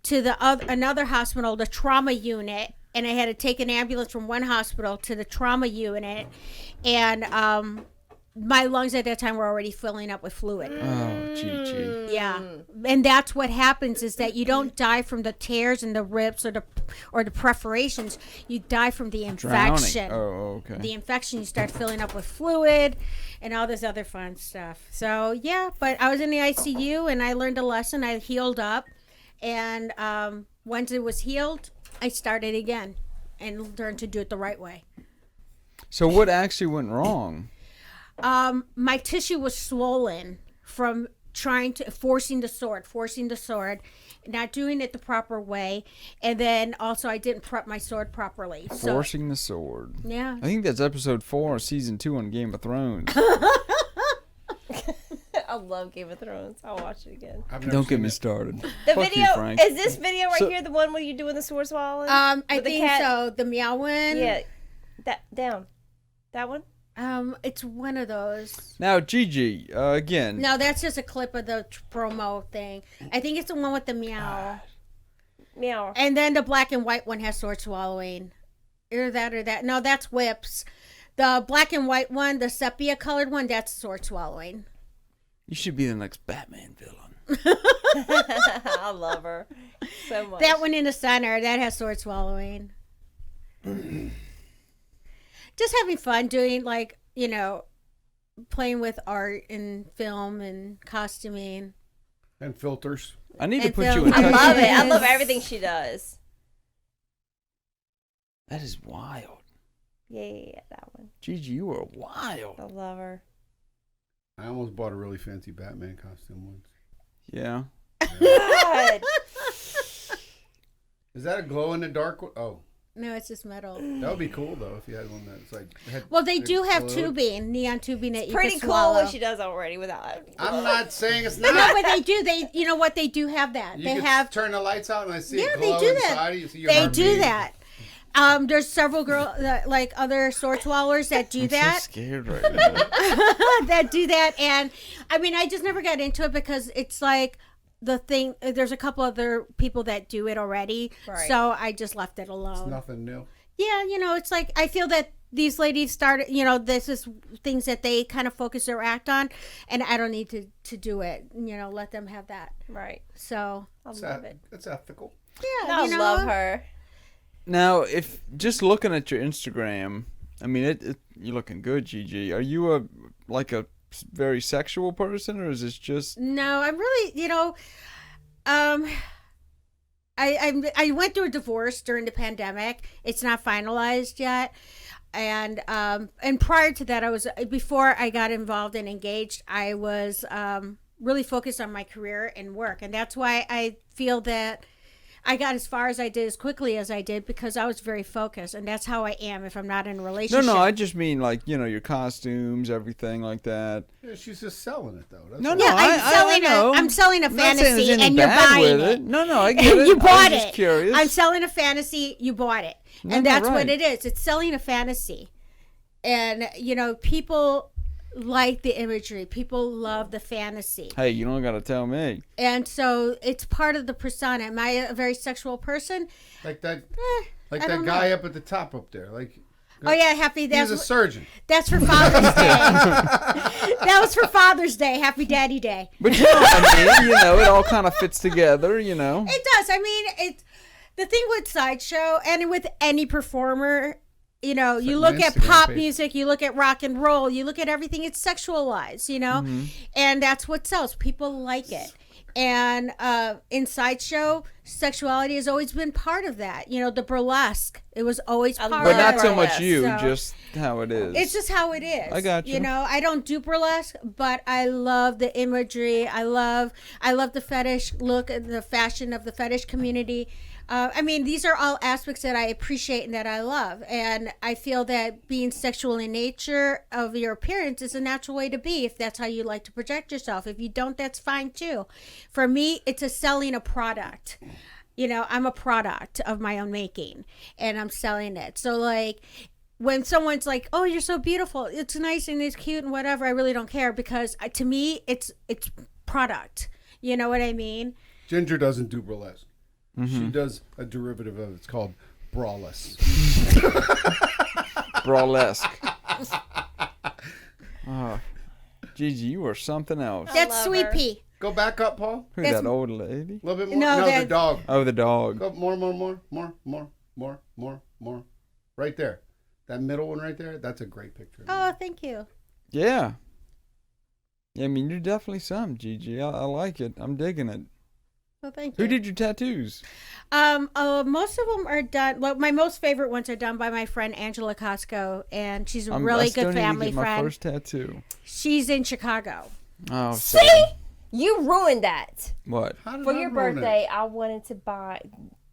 to the another hospital, the trauma unit, and I had to take an ambulance from one hospital to the trauma unit, and my lungs at that time were already filling up with fluid. Oh, Gigi. Yeah, and that's what happens is that you don't die from the tears and the rips or the perforations. You die from the infection. Drowning. Oh, okay. The infection, you start filling up with fluid and all this other fun stuff. So yeah, but I was in the ICU and I learned a lesson. I healed up, and once it was healed, I started again and learned to do it the right way. So what actually went wrong? My tissue was swollen from forcing the sword, not doing it the proper way, and then also I didn't prep my sword properly. Forcing the sword. Yeah. I think that's episode 4 of season 2 on Game of Thrones. I love Game of Thrones. I'll watch it again. Don't get me started. The Fuck video you, Frank. is this video right here the one where you doing the sword swallowing? I With the think cat? so. The meow one. Yeah, that one. It's one of those. Now, Gigi, again. No, that's just a clip of the promo thing. I think it's the one with the meow. Meow. And then the black and white one has sword swallowing. Either that or that. No, that's whips. The black and white one, the sepia colored one, that's sword swallowing. You should be the next Batman villain. I love her so much. That one in the center, that has sword swallowing. Just having fun doing, like, playing with art and film and costuming. And filters. I need to And put film. you in I touch. love it. I Yes. love everything she does. That is wild. Yeah, that one. Gigi, you are wild. I love her. I almost bought a really fancy Batman costume once. Yeah. God. Is that a glow in the dark one? Oh, No, it's just metal. that would be cool though if you had one that's like. Well, they do have glowed. neon tubing that you Pretty can cool swallow. what she does already without. I'm not saying it's No, not. but they do. You know what? They do have that. You They can have. turn the lights out and I see Yeah, it they glow do inside. that. You see your They heart do beating. that. There's several like other sword swallowers that do I'm that. so scared right now. That do that, and I mean, I just never got into it because it's like the thing. There's a couple other people that do it already, Right. so I just left it It's alone. nothing new. Yeah, it's like I feel that these ladies started. This is things that they kind of focus their act on, and I don't need to do it. Let them have that. Right. So I love it. It's ethical. yeah, I love her. Now, if just looking at your Instagram, I mean, you're looking good, Gigi. Are you a very sexual person, or is this just? No, I'm really, I went through a divorce during the pandemic. It's not finalized yet. And prior to that, before I got involved and engaged, I was really focused on my career and work. And that's why I feel that I got as far as I did, as quickly as I did, because I was very focused. And that's how I am if I'm not in a relationship. No, I just mean your costumes, everything like that. Yeah, she's just selling it though. That's No, all. no, Yeah, I know. I'm selling a I'm not saying there's fantasy, any and you're bad buying with it. No, I get it. You I bought was just it. curious. I'm selling a fantasy. You bought it, No, and no, that's right. what it is. It's selling a fantasy, and people like the imagery. People love the fantasy, Hey, you don't got to tell me. and so it's part of the persona. Am I a very sexual person? Like that, I that don't guy know. up at the top up there. Like Oh yeah, happy. he's a surgeon. That's for Father's Day. That was for Father's Day. Happy Daddy Day. But you know what I mean? It all kind of fits together, It does. I mean, the thing with Sideshow and with any performer, you like look my at Instagram pop page. music, you look at rock and roll, you look at everything, it's sexualized, and that's what sells. People like it. And in Sideshow, sexuality has always been part of that. You know, the burlesque, it was always part But not of so it. much you, So- just how it is. It's just how it is. I got you. You know, I don't do burlesque, but I love the imagery. I love the fetish look and the fashion of the fetish community. I mean, these are all aspects that I appreciate and that I love. And I feel that being sexual in nature of your appearance is a natural way to be if that's how you like to project yourself. If you don't, that's fine too. For me, it's selling a product. You know, I'm a product of my own making and I'm selling it. So like when someone's like, "Oh, you're so beautiful. It's nice and it's cute and whatever," I really don't care because to me, it's product. You know what I mean? Ginger doesn't do burlesque. She does a derivative of it. It's called brawless. Brawlesque. Oh, Gigi, you are something else. That's love Sweet her. Pea. Go back up, Paul. Who's that's- that old lady? A little bit more. No, No, the that- dog. Oh, the dog. Go more. Right there. That middle one right there. That's a great picture. Oh, thank you. Yeah. Yeah, I mean, you're definitely some, Gigi. I like it. I'm digging it. Well, thank you. Who did your tattoos? Most of them are done. Well, my most favorite ones are done by my friend Angela Costco, and she's a I really still good need to family get my friend. first tattoo. She's in Chicago. Oh, See? sad. You ruined that. What? How did For I your ruin it? birthday, I wanted to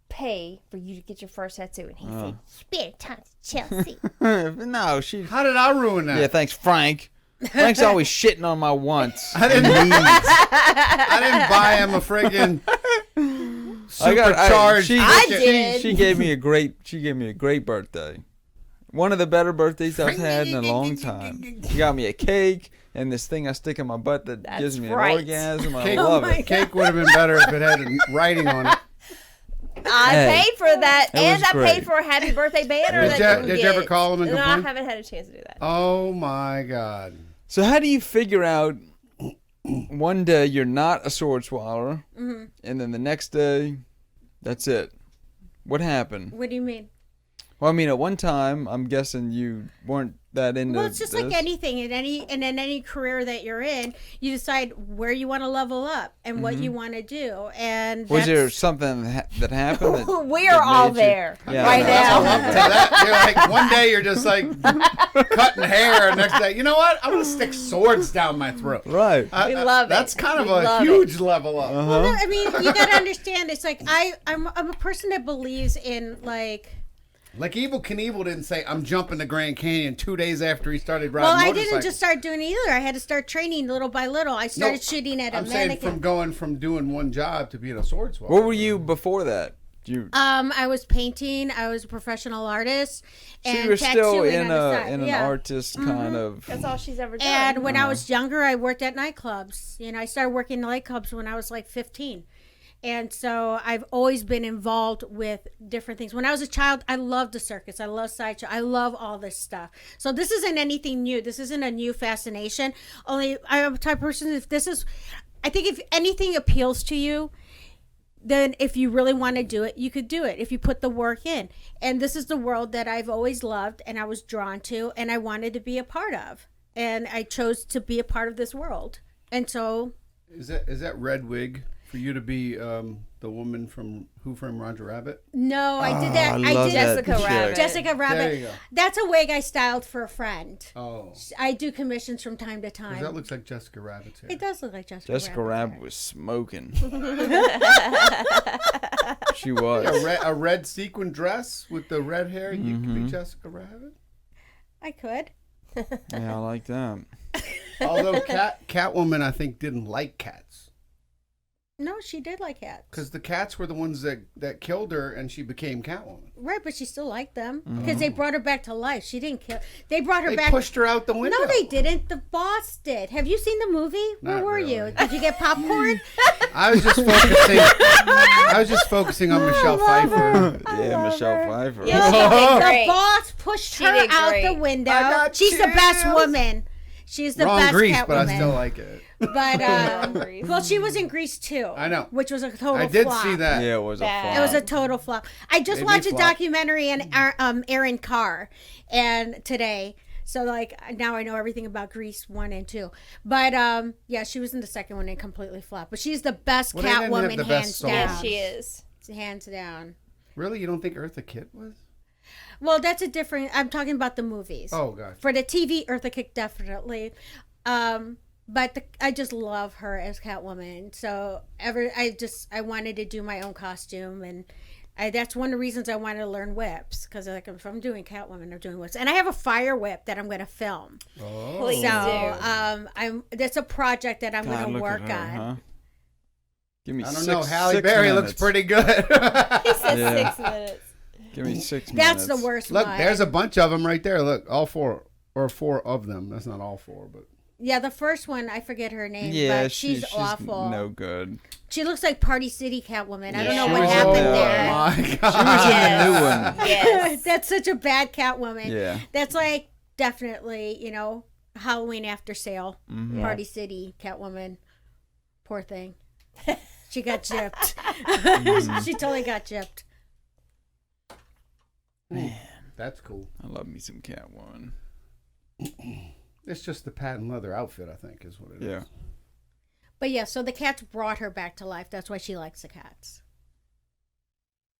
pay for you to get your first tattoo, and he Oh. said, "Spare time, Chelsea." No, she. How did I ruin that? Yeah, thanks, Frank. Frank's always shitting on my wants. I didn't I didn't buy him a friggin' supercharged. I ticket. did. She gave me a great birthday. One of the better birthdays I've had in a long time. She got me a cake and this thing I stick in my butt that That's gives me right. an orgasm. I Cake, love my it. cake would have been better if it had writing on it. I Hey, paid for that, that and was I great. paid for a happy birthday banner. Did that ya- you did you get. ever call him and No, I complain? haven't had a chance to do that. Oh my God. So how do you figure out one day you're not a sword swallower, and then the next day, that's it? What happened? What do you mean? Well, I mean, at one time, I'm guessing you weren't that into Well, it's just like this. anything in any career that you're in. You decide where you want to level up and what you want to do. And Was there that's- something that happened? That, We are all made you- there Yeah, right that's Up now. to that, you're like one day you're just like cutting hair, and next day, you know what? I'm gonna stick swords down my throat. Right. We love it. That's kind of We a love huge level up. Uh-huh. Well, no, I mean, you got to understand. It's like I'm a person that believes in like. Like Evel Knievel didn't say, "I'm jumping the Grand Canyon" 2 days after he started riding Well, I motorcycles. didn't just start doing it either. I had to start training little by little. I started No, shooting at a I'm saying mannequin. from going from doing one job to being a sword swallower. What were you before that? You I was painting. I was a professional artist, so and you were still tattooing in on the side. an Yeah. artist kind of. That's all she's ever done. And when I was younger, I worked at nightclubs. You know, I started working in nightclubs when I was like 15. And so I've always been involved with different things. When I was a child, I loved the circus. I love sideshow. I love all this stuff. So this isn't anything new. This isn't a new fascination. Only I'm a type of person, I think if anything appeals to you, then if you really want to do it, you could do it if you put the work in. And this is the world that I've always loved and I was drawn to and I wanted to be a part of. And I chose to be a part of this world. And so Is that red wig for you to be the woman from Who Framed Roger Rabbit? no, I did that. I love did that Jessica chick. Rabbit. Jessica Rabbit. There you go. That's a wig I styled for a friend. Oh, I do commissions from time to 'cause time. that looks like Jessica Rabbit's hair. It does look like Jessica. Jessica Rabbit. Rabbit was smoking. She A was. red sequin dress with the red hair. You could Mm-hmm. be Jessica Rabbit. I could. Yeah, I like that. Although Catwoman, I think, didn't like cats. No, she did like cats. Because the cats were the ones that killed her, and she became Catwoman. Right, but she still liked them because they brought her back to life. She didn't kill. They brought her They back. pushed her out the window. No, they didn't. The boss did. Have you seen the movie? Where Not were really. you? Did you get popcorn? I was just focusing. I was just focusing on Michelle Pfeiffer. Yeah, Michelle Pfeiffer. Yeah, she did The great. boss pushed She her did out great. the window. I got She's the best chills. woman. She's the Wrong best Grease, Catwoman. but I still like it. But Grease. well, she was in Grease too. I know. which was a total. I did flop. see that. Yeah, it was a Bad. flop. It was a total flop. I just Made me watched a flop. documentary on Aaron Carr, and today, so like now I know everything about Grease 1 and 2. But yeah, she was in the second one and completely flopped. But she's the best Well, they didn't have Catwoman, the best hands song. down. Yeah, she is. hands down. Really? You don't think Eartha Kitt was? Well, that's a different. I'm talking about the movies. Oh, gosh. For the TV, Eartha Kitt definitely. But I just love her as Catwoman. So I wanted to do my own costume, and that's one of the reasons I wanted to learn whips, because like if I'm doing Catwoman, I'm doing whips, and I have a fire whip that I'm going to film. Oh. Please do. That's a project that I'm going to look work at her, on. huh? Give me I don't 6 know. Halle 6 Berry minutes. looks pretty good. He said Yeah. 6 minutes. Give me 6 minutes. That's the worst Look, one. there's a bunch of them right there. Look, all 4 of them. That's not all 4, but Yeah, the first one, I forget her name, Yeah, but she's awful. no good. She looks like Party City Catwoman. I don't know She what was in happened the- there. my She God. was in the new one. Yes. That's such a bad Catwoman. Yeah. That's like definitely, Halloween after sale. Mhm. Party City Catwoman. Poor thing. She got gypped. She totally got gypped. That's cool. I love me some Catwoman. It's just the patent leather outfit, I think, is what it is. Yeah. But yeah, so the cats brought her back to life. That's why she likes the cats.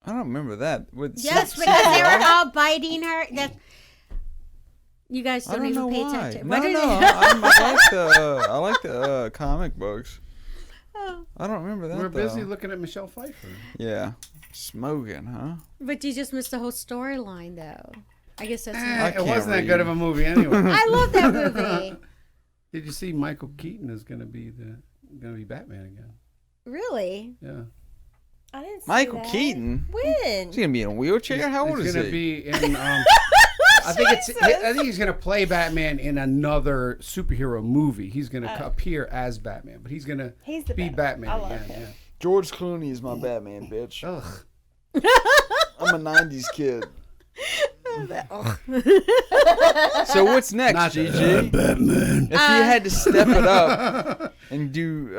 I don't remember that. Yes, because they were all biting her. You guys I don't don't even know pay why. attention. No, What is no. it? I like the comic books. Oh. I don't remember that. We're busy though. looking at Michelle Pfeiffer. Yeah. Smoking, huh? But you just missed the whole storyline, though. I guess that's. I It can't wasn't that read. good of a movie anyway. I love that movie. Did you see Michael Keaton is going to be Batman again? Really? Yeah. I didn't see Michael that. Keaton? When? Is he gonna be in a wheelchair? How old He's is gonna he? be in. I think he's gonna play Batman in another superhero movie. He's gonna appear as Batman, but he's gonna He's the be Batman I love again. him. Yeah. George Clooney is my Batman, bitch. Ugh. I'm a '90s kid. So what's next, Not Gigi? Batman. If you had to step it up and do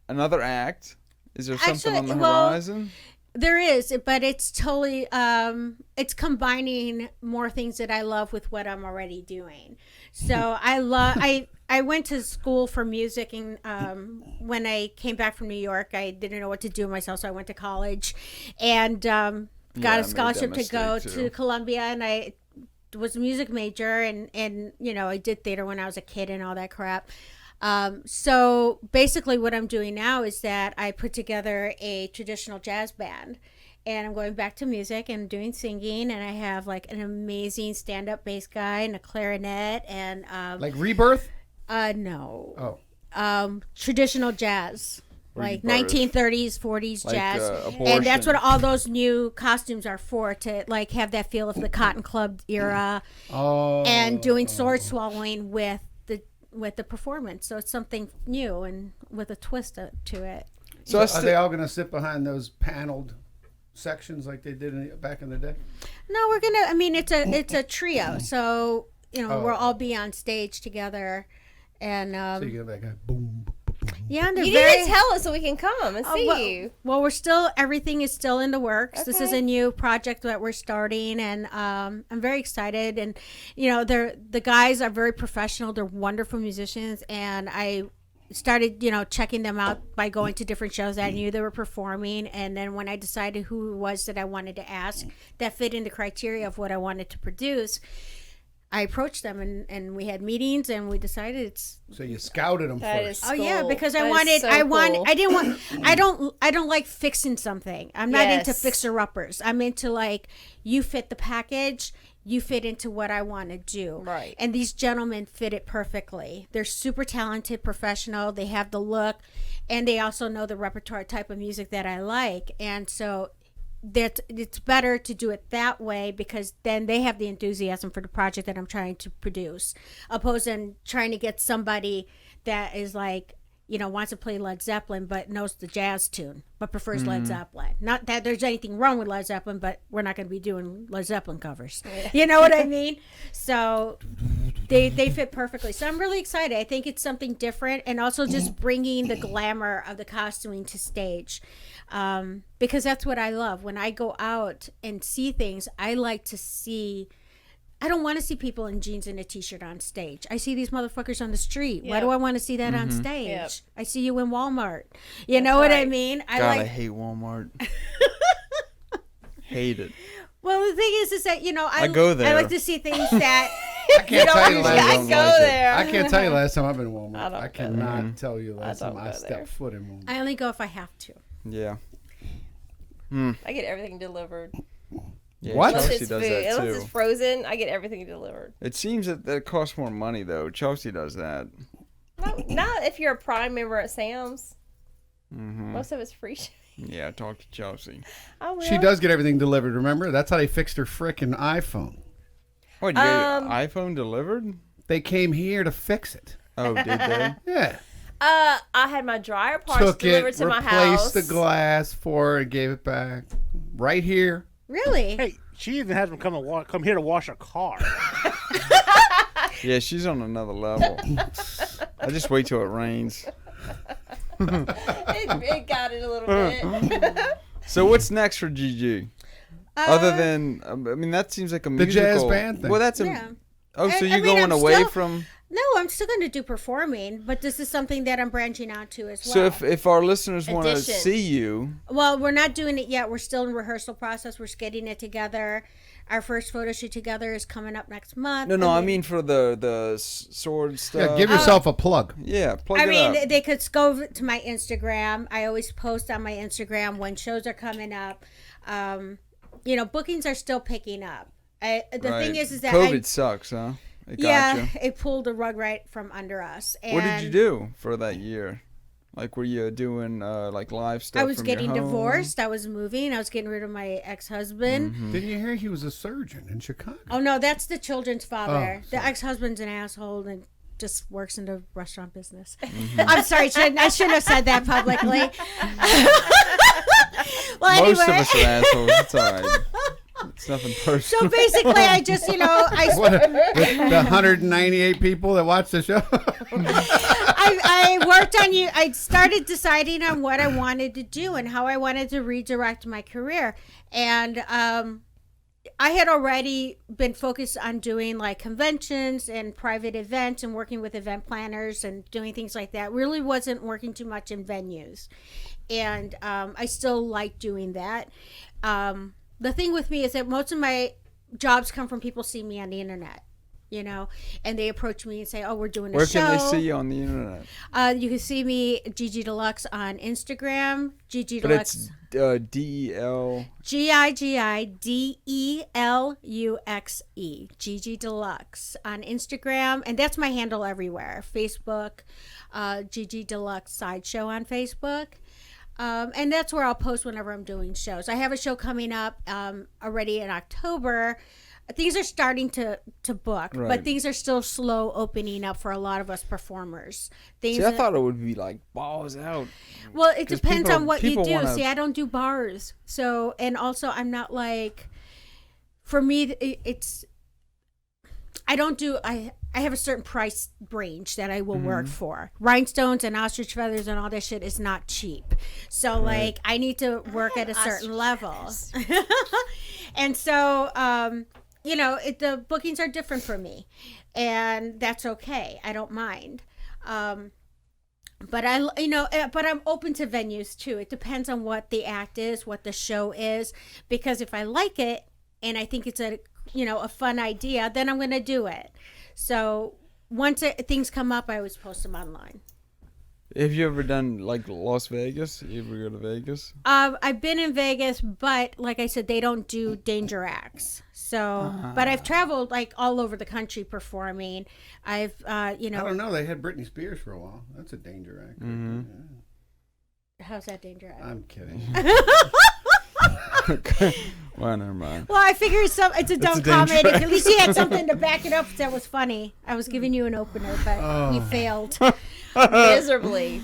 another act, is there something on the Actually, well, horizon? There is, but it's totally it's combining more things that I love with what I'm already doing. So I went to school for music, and when I came back from New York, I didn't know what to do with myself, so I went to college and got I a made scholarship that to go mistake, to too. Columbia, and I was a music major, and I did theater when I was a kid and all that crap. So basically what I'm doing now is that I put together a traditional jazz band, and I'm going back to music and doing singing, and I have like an amazing stand-up bass guy and a clarinet and Like Rebirth? no. Oh. Traditional jazz. Like Rebirth. 1930s, 40s Like, jazz. Abortion. And that's what all those new costumes are for, to like have that feel of the Cotton Club era Oh. and doing sword swallowing with the performance. So it's something new and with a twist to it. So Are they all gonna sit behind those paneled sections like they did back in the day? No, we're gonna. I mean, it's a trio. So we'll all be on stage together, and So you get that guy, boom, boom, boom, boom. yeah, and they're You very. need to tell us so we can come and see you. Well, everything is still in the works. This is Okay. a new project that we're starting, and I'm very excited. And the guys are very professional. They're wonderful musicians, and I started checking them out by going to different shows that I knew they were performing. And then when I decided who it was that I wanted to ask that fit in the criteria of what I wanted to produce, I approached them, and we had meetings, and we decided it's. So you scouted them That first. is Oh yeah, cool. because That I is wanted, so I want, cool. I didn't want, I don't like fixing something. I'm not into Yes. fixer-uppers. I'm into like, you fit the package, you fit into what I want to do. Right. And these gentlemen fit it perfectly. They're super talented, professional. They have the look, and they also know the repertoire type of music that I like. And so that it's better to do it that way, because then they have the enthusiasm for the project that I'm trying to produce, opposed to trying to get somebody that is like, wants to play Led Zeppelin but knows the jazz tune but prefers Led Zeppelin. Not that there's anything wrong with Led Zeppelin, but we're not going to be doing Led Zeppelin covers. You know what I mean? So they fit perfectly. So I'm really excited. I think it's something different, and also just bringing the glamour of the costuming to stage, because that's what I love. When I go out and see things, I like to see I don't want to see people in jeans and a t-shirt on stage. I see these motherfuckers on the street. Why Yep. do I want to see that on stage? Yep. I see you in Walmart. You know what I right. mean? I hate Walmart. Hate it. Well, the thing is that I go there. I like to see things that I can't tell you usually last don't go like it. there. I can't tell you last time I've been in Walmart. I don't I go cannot tell you last don't time I go stepped there. foot in Walmart. I only go if I have to. Yeah. I get everything delivered. Yeah, What? Unless Chelsea it's does food. that Unless too. it's frozen, I get everything delivered. It seems that it costs more money though. Chelsea does that. No, not if you're a Prime member at Sam's. Mm-hmm. Most of it's free. Yeah, talk to Chelsea. I will. She does get everything delivered, remember? That's how they fixed her frickin' iPhone. What, you got your iPhone delivered? They came here to fix it. Oh, did they? Yeah. I had my dryer parts Took delivered it, to my house. replaced the glass for it, gave it back. Right here. Really? Hey, she even had them come here to wash a car. Yeah, she's on another level. I just wait till it rains. It got it a little bit. So what's next for Gigi? Other than, I mean, that seems like a The musical. jazz band thing. Well, that's a. Yeah. Oh, so I you're mean, going I'm away still- from. No, I'm still going to do performing, but this is something that I'm branching out to as well. So if our listeners want to Addition. see you, Well, we're not doing it yet. We're still in rehearsal process. We're just getting it together. Our first photo shoot together is coming up next month. no, and I then- mean for the sword stuff. Yeah, give yourself a plug. Yeah, plug I it mean, up. they could go to my Instagram. I always post on my Instagram when shows are coming up. Bookings are still picking up. The thing is that COVID sucks, huh? It got you. it pulled the rug right from under us. And What did you do for that year? Like, were you doing like live stuff? I was from your getting home? divorced. I was moving. I was getting rid of my ex-husband. Mm-hmm. Didn't you hear he was a surgeon in Chicago? Oh no, that's the children's father. Oh, The sorry. ex-husband's an asshole and just works in the restaurant business. Mm-hmm. I'm sorry, I shouldn't have said that publicly. Well, Most anyway. of us are assholes. It's all right. It's nothing personal. So basically, I just, What, the 198 people that watch the show? I worked on you. I started deciding on what I wanted to do and how I wanted to redirect my career. And I had already been focused on doing like conventions and private events and working with event planners and doing things like that. Really wasn't working too much in venues. And I still like doing that. The thing with me is that most of my jobs come from people seeing me on the internet, and they approach me and say, "Oh, we're doing a Where show." can they see you on the internet? You can see me, Gigi DeLuxe, on Instagram. Gigi But DeLuxe. it's DEL. GIGIDELUXE. Gigi DeLuxe on Instagram. And that's my handle everywhere. Facebook, Gigi DeLuxe Sideshow on Facebook. And that's where I'll post whenever I'm doing shows. I have a show coming up already in October. Things are starting to book, Right. but things are still slow opening up for a lot of us performers. Things See, I that- thought it would be like balls out. well, it 'Cause depends people- on what you people do. wanna- See, I don't do bars. So, and also I'm not like, for me, it's, I don't do, I have a certain price range that I will work for. Rhinestones and ostrich feathers and all that shit is not cheap. So like, I need to work at a certain level. And so, the bookings are different for me, and that's okay. I don't mind. But but I'm open to venues too. It depends on what the act is, what the show is, because if I like it and I think it's a fun idea, then I'm going to do it. So once things come up, I always post them online. Have you ever done like Las Vegas? You ever go to Vegas? I've been in Vegas, but like I said, they don't do danger acts. So, but I've traveled like all over the country performing. I've, I don't know. They had Britney Spears for a while. That's a danger act. Mm-hmm. how's that danger act? I'm kidding. Well, never mind. Well, I figure it's a dumb danger comedy. act. At least you had something to back it up that was funny. I was giving you an opener, but you failed miserably.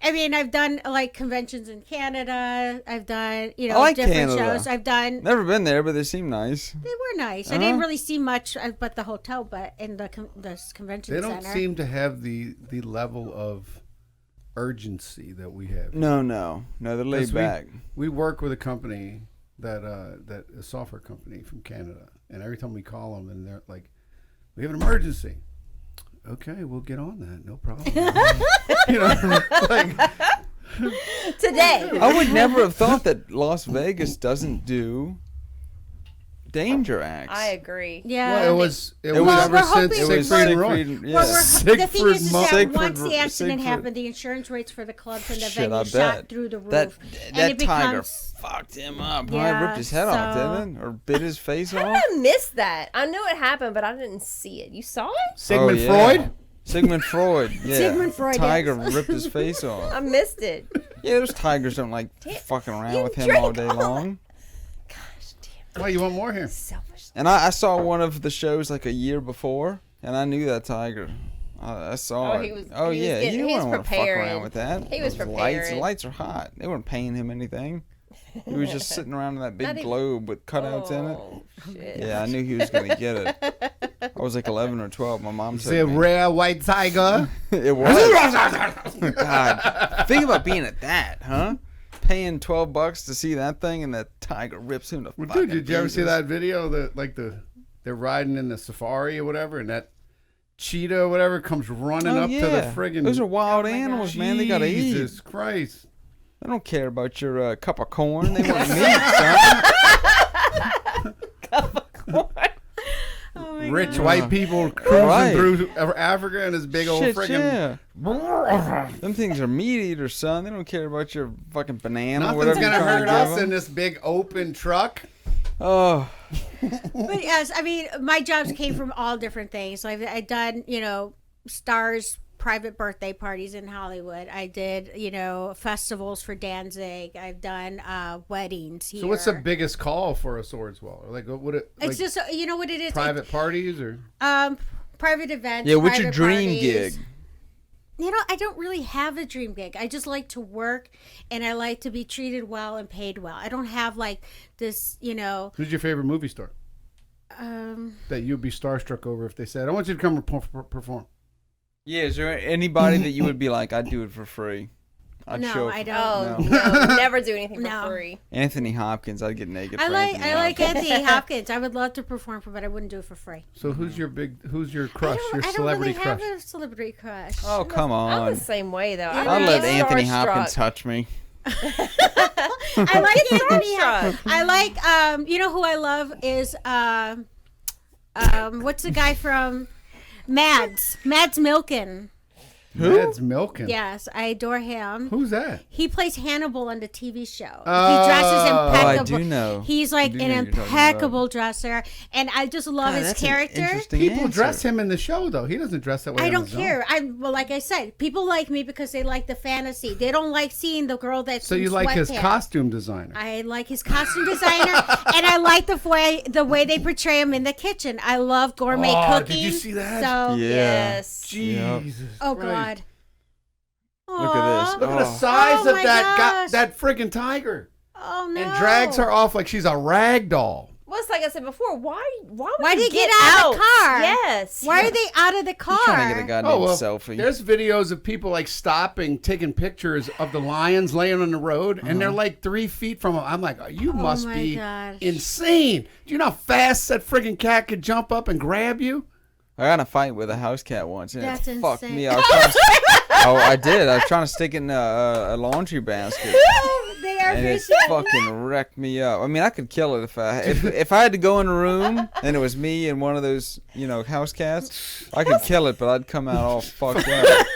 I mean, I've done like conventions in Canada. I've done, I like different Canada. shows. I've done. Never been there, but they seem nice. They were nice. I didn't really see much, but the hotel, but in the convention They don't center. seem to have the level of urgency that we have. No, they're laid 'Cause back. We work with a company that software company from Canada, and every time we call them, and they're like, "We have an emergency." Okay, we'll get on that. No problem. You know, like Today. I would never have thought that Las Vegas doesn't do danger acts. I agree. Yeah. well, it was Well, ever we're since hoping- It was Siegfried and Roy. Siegfried, yeah. Well, the thing is that Siegfried- once the accident Siegfried- happened, the insurance rates for the clubs and the Shit, I venue shot bet. through the roof. That and it tiger becomes, fucked him up. Yeah, Probably ripped his head off, so- didn't it? Or bit his face How off. did I miss that? I knew it happened, but I didn't see it. You saw it? Sigmund Oh, yeah. Freud. Sigmund Freud. Yeah. Sigmund Freud, Tiger yes. ripped his face off. I missed it. Yeah, those tigers don't like fucking around you with him drink all day all long. Gosh damn. Well, you want more here? Selfish. And I saw one of the shows like a year before, and I knew that tiger. I saw Oh, it. he was- oh he was yeah, getting- you he was don't want to fuck preparing. around with that. He was Those lights. The preparing. lights are hot. They weren't paying him anything. He was just sitting around in that big Not even- globe with cutouts in it. Oh, shit. Yeah, I knew he was gonna get it. I was like 11 or 12. My mom It's a took me. rare white tiger. It was. God, think about being at that, huh? Paying $12 to see that thing, and that tiger rips him to Well, fucking dude, did you ever see pieces. that video? They're riding in the safari or whatever, and that cheetah or whatever comes running Oh, up yeah. to the friggin'. Those are wild Oh, my animals, gosh. man. They gotta eat. Jesus Christ! They don't care about your cup of corn. They want meat, son. oh my Rich God. white people cruising Right. through Africa in this big old Shit, friggin'. yeah. Them things are meat eaters, son. They don't care about your fucking banana or Nothing's whatever you're gonna trying hurt to give us them. in this big open truck. Oh, But yes, I mean, my jobs came from all different things. So I've done, stars' private birthday parties in Hollywood. I did, festivals for Danzig. I've done weddings here. So what's the biggest call for a sword swallower? Like what would it? Like It's just, you know what it is? private parties or? Private events. yeah. What's your private dream parties. gig? I don't really have a dream gig. I just like to work, and I like to be treated well and paid well. I don't have like this, Who's your favorite movie star that you'd be starstruck over if they said, "I want you to come perform"? Yeah. Is there anybody that you would be like, I'd do it for free? I'd No, show I for- don't. Oh, No. no. Never do anything for No. free. Anthony Hopkins. I'd get naked. I for like Anthony I like Hopkins. Anthony Hopkins. I would love to perform for, but I wouldn't do it for free. So who's your crush? Your I don't celebrity really crush? have a celebrity crush. Oh come I'm on! the same way, though. I'll I let get Anthony starstruck. Hopkins touch me. I like Anthony Hopkins. Starstruck. I like you know who I love is what's the guy from Mads Milken. Mads Milken. Yes, I adore him. Who's that? He plays Hannibal on the TV show. Oh. He dresses impeccable. I do know. He's like I do an know who you're talking impeccable dresser, and I just love God, his that's an character. interesting People answer. dress him in the show though. He doesn't dress that way. I on don't his own. care. Like I said, people like me because they like the fantasy. They don't like seeing the girl that's So in you like his sweatpants. costume designer? I like his costume designer, and I like the way they portray him in the kitchen. I love gourmet Oh, cooking. did you see that? So, Yeah. Yes. Jesus. oh Christ. God. Look at this. Aw. Look at the Oh. size Oh of my that gosh. that friggin' tiger, Oh no. and drags her off like she's a rag doll. Well, it's like I said before. Why would Why you did he get out of the car? Yes. Why are they out of the car? He's trying to get a goddamn Oh well, selfie. there's videos of people like stopping, taking pictures of the lions laying on the road, and they're like 3 feet from them. I'm like, oh, you must my be gosh. insane. Do you know how fast that friggin' cat could jump up and grab you? I got in a fight with a house cat once, and That's it fucked insane. me. I was trying to, I did. I was trying to stick it in a laundry basket, They are and it vicious. fucking wrecked me up. I mean, I could kill it if I had to go in a room and it was me and one of those house cats. I could kill it, but I'd come out all fucked up.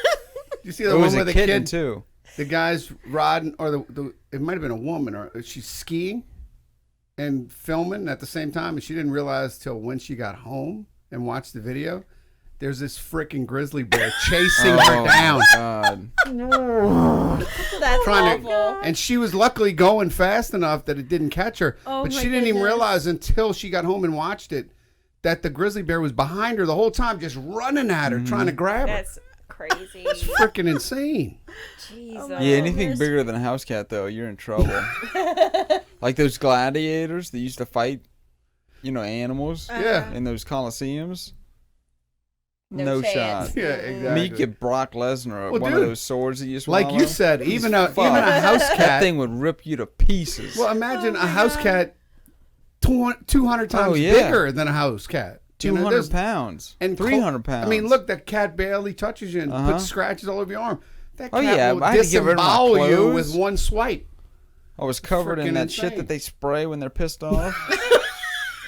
You see It the one was where a the kitten kid, too. the guy's riding, or the it might have been a woman, or she's skiing and filming at the same time, and she didn't realize till when she got home and watched the video. There's this freaking grizzly bear chasing her down. God. That's Trying awful. to, and she was luckily going fast enough that it didn't catch her. Oh, but my she didn't even goodness. realize until she got home and watched it that the grizzly bear was behind her the whole time, just running at her, trying to grab her. That's crazy. It's freaking insane. Jesus. Yeah, anything bigger than a house cat, though, you're in trouble. Like those gladiators that used to fight, animals Yeah. in those coliseums. No chance. shot. Yeah, exactly. Me get Brock Lesnar, Well, one dude, of those swords that you swallow. Like you said, even a house That cat. thing would rip you to pieces. Well, imagine a house cat 200 times bigger than a house cat. 200 pounds. And 300 pounds. I mean, look, that cat barely touches you and puts scratches all over your arm. That cat will I had to get rid of my disembowel you clothes. with one swipe. I was covered in Frickin' that shit insane. that they spray when they're pissed off.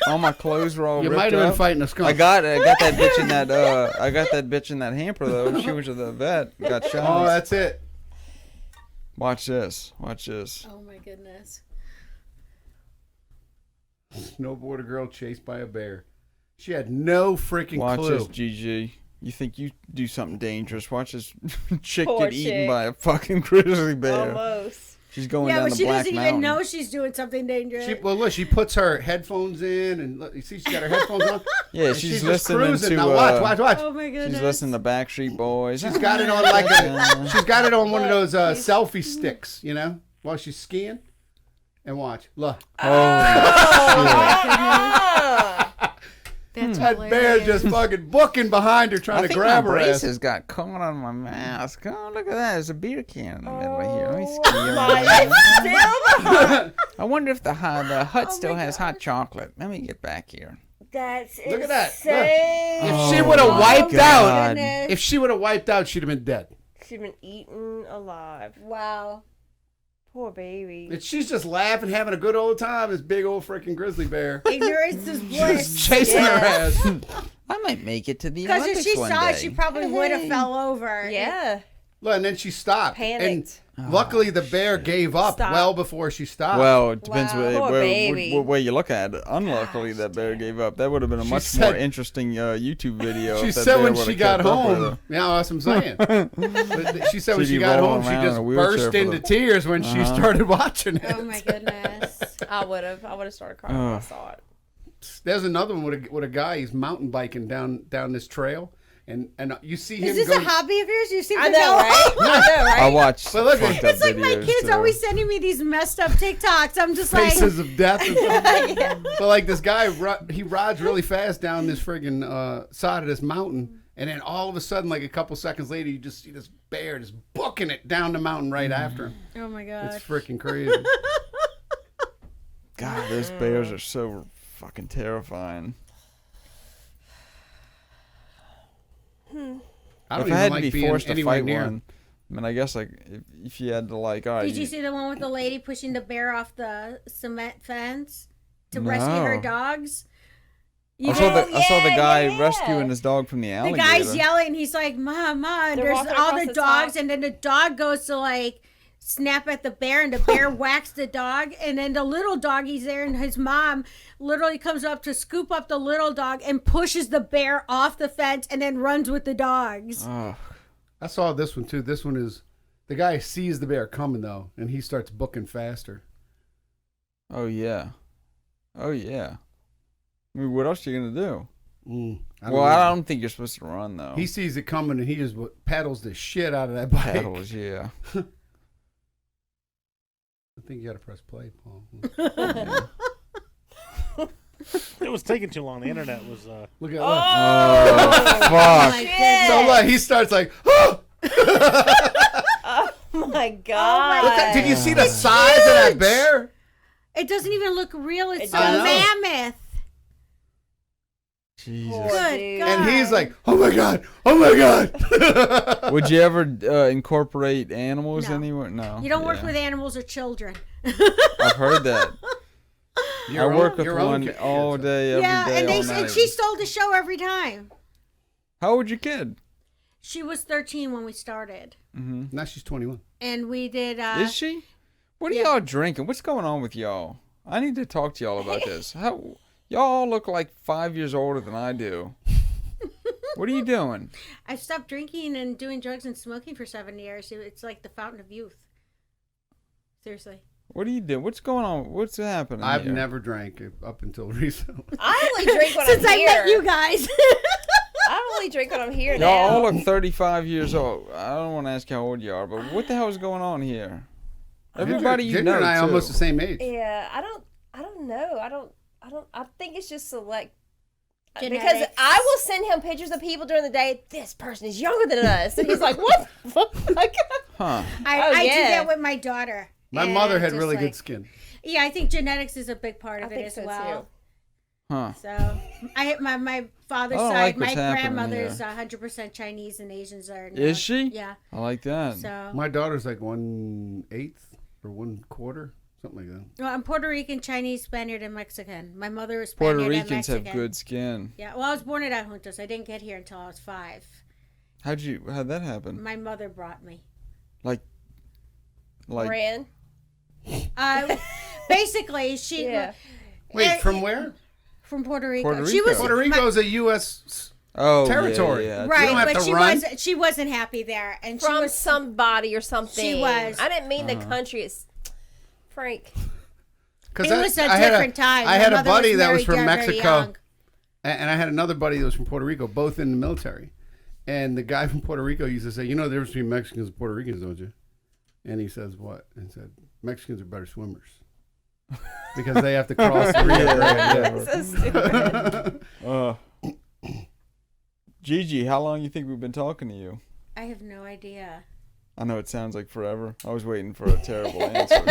All my clothes were all You ripped might have been up. fighting a skunk. I got that bitch in that hamper though. She was at the vet. Got shot. Oh, that's it. Watch this. Watch this. Oh my goodness. Snowboarder girl chased by a bear. She had no freaking Watch clue. this, Gigi. You think you do something dangerous? Watch this chick Poor get eaten chick. by a fucking grizzly bear. Almost. She's going Yeah, down but the she Black doesn't Mountain. even know she's doing something dangerous. Look, she puts her headphones in, and look, you see, she's got her headphones on. Yeah, and she's just listening cruising. to. Now watch. Oh my goodness. She's listening to Backstreet Boys. She's got it on she's got it on one of those selfie sticks, you know, while she's skiing. And watch, look. That's That bear just fucking booking behind her, trying I to think grab my her ass. braces got caught on my mask. Oh, look at that. There's a beer can in the middle of here. Let me ski around. I wonder if the hut still has hot chocolate. Let me get back here. That's Look at that. insane. If she would have wiped God. out, if she would have wiped out, she'd have been dead. She's been eaten alive. Wow. Poor baby. And she's just laughing, having a good old time. This big old freaking grizzly bear Ignorance is just bliss. chasing her ass. I might make it to the Because Olympics if she one saw day. it, she probably would have fell over. Yeah. Look, and then she stopped. Panicked. And luckily, the bear gave up Stopped. well before she stopped. Well, it depends Wow. Poor where baby. what way you look at it. Unluckily, that bear gave up. That would have been a much said- more interesting YouTube video. she if that said bear when would've she got kept up with home. her. Yeah, that's what I'm saying. But she said when She'd she be got home, rolling she around just in a wheelchair burst for into the- tears when she started watching it. Oh my goodness. I would have started crying when I saw it. There's another one with a guy. He's mountain biking down this trail, and you see him. Is this go, a hobby of yours? You seem I to know, right? I know, right? I watch. But look, fucked up It's like my videos, kids too. always sending me these messed up TikToks. I'm just Faces like, of death. And stuff. But like this guy, he rides really fast down this friggin' side of this mountain, and then all of a sudden, like a couple seconds later, you just see this bear just booking it down the mountain right after him. oh my god. It's freaking crazy. God, those bears are so fucking terrifying. I don't If I had even to like be being forced to anywhere fight near. one, I mean, I guess like if you had to like, all right, Did you see the one with the lady pushing the bear off the cement fence to No. rescue her dogs? I saw the guy yeah. rescuing his dog from the The alligator. guy's yelling. He's like, "Mom, Mom!" They're There's walking all across the the dogs, top. and then the dog goes to like snap at the bear, and the bear whacks the dog, and then the little doggy's there, and his mom literally comes up to scoop up the little dog and pushes the bear off the fence, and then runs with the dogs. Ugh. I saw this one too. This one is the guy sees the bear coming though, and he starts booking faster. Oh yeah. Oh yeah. I mean, what else are you gonna do? I Well, know. I don't think you're supposed to run though. He sees it coming and he just paddles the shit out of that bike. Paddles, yeah. I think you got to press play, Paul. It was taking too long. The internet was. Look at Oh fuck! Shit. So like he starts like, oh! Oh my god. Look at, did you see the size of that bear? It doesn't even look real. It's It so doesn't. mammoth. Jesus. Good dude. God. And he's like, oh my god, oh my god. Would you ever incorporate animals No. anywhere? No. You don't work Yeah. with animals or children. I've heard that. I work with your own one kid. all day, every day, yeah, and all and night. she stole the show every time. How old your kid? She was 13 when we started, Now she's 21. and we did. Is she? What are yeah. y'all drinking? What's going on with y'all? I need to talk to y'all about this. How y'all all look like 5 years older than I do. What are you doing? I stopped drinking and doing drugs and smoking for 7 years. It's like the fountain of youth. Seriously. What are you doing? What's going on? What's happening? I've here? never drank up until recently. I only drink when Since I'm I here. met you guys. I only drink when I'm here Y'all all now. look 35 years old. I don't want to ask you how old you are, but what the hell is going on here? Everybody you Ginger know, and I too. almost the same age. Yeah, I don't know. I think it's just select. Because Genetics. I will send him pictures of people during the day. This person is younger than us, and he's like, "What the fuck?" Huh. I do yeah. that with my daughter. My And mother had just really like- good skin. Yeah, I think genetics is a big part of I it think as so, well. too. Huh. So, my father's I don't side, like my what's happening grandmother's here. 100% Chinese and Asians are. Is she? Yeah. I like that. So, My daughter's like 1/8 or 1/4, something like that. well, I'm Puerto Rican, Chinese, Spaniard, and Mexican. My mother was Spaniard Puerto and Ricans Mexican. have good skin. Yeah, well, I was born at Adjuntos. I didn't get here until I was 5. How'd that happen? My mother brought me. Like Ran. Basically, she Yeah. Wait, from where? from Puerto Rico. Puerto She was Rico. Puerto Rico's a U.S. oh Territory. Yeah, right, don't have but to run. she wasn't happy there, and she From was somebody or something. She was. I didn't mean the country. It's Frank. Because It was a different time. I My had a mother buddy that was married from very Mexico, young. and I had another buddy that was from Puerto Rico, both in the military. And the guy from Puerto Rico used to say, "You know the difference between Mexicans and Puerto Ricans, don't you?" And he says, "What?" And said, "Mexicans are better swimmers because they have to cross the Rio Grande." So stupid. Gigi, how long you think we've been talking to you? I have no idea. I know it sounds like forever. I was waiting for a terrible answer.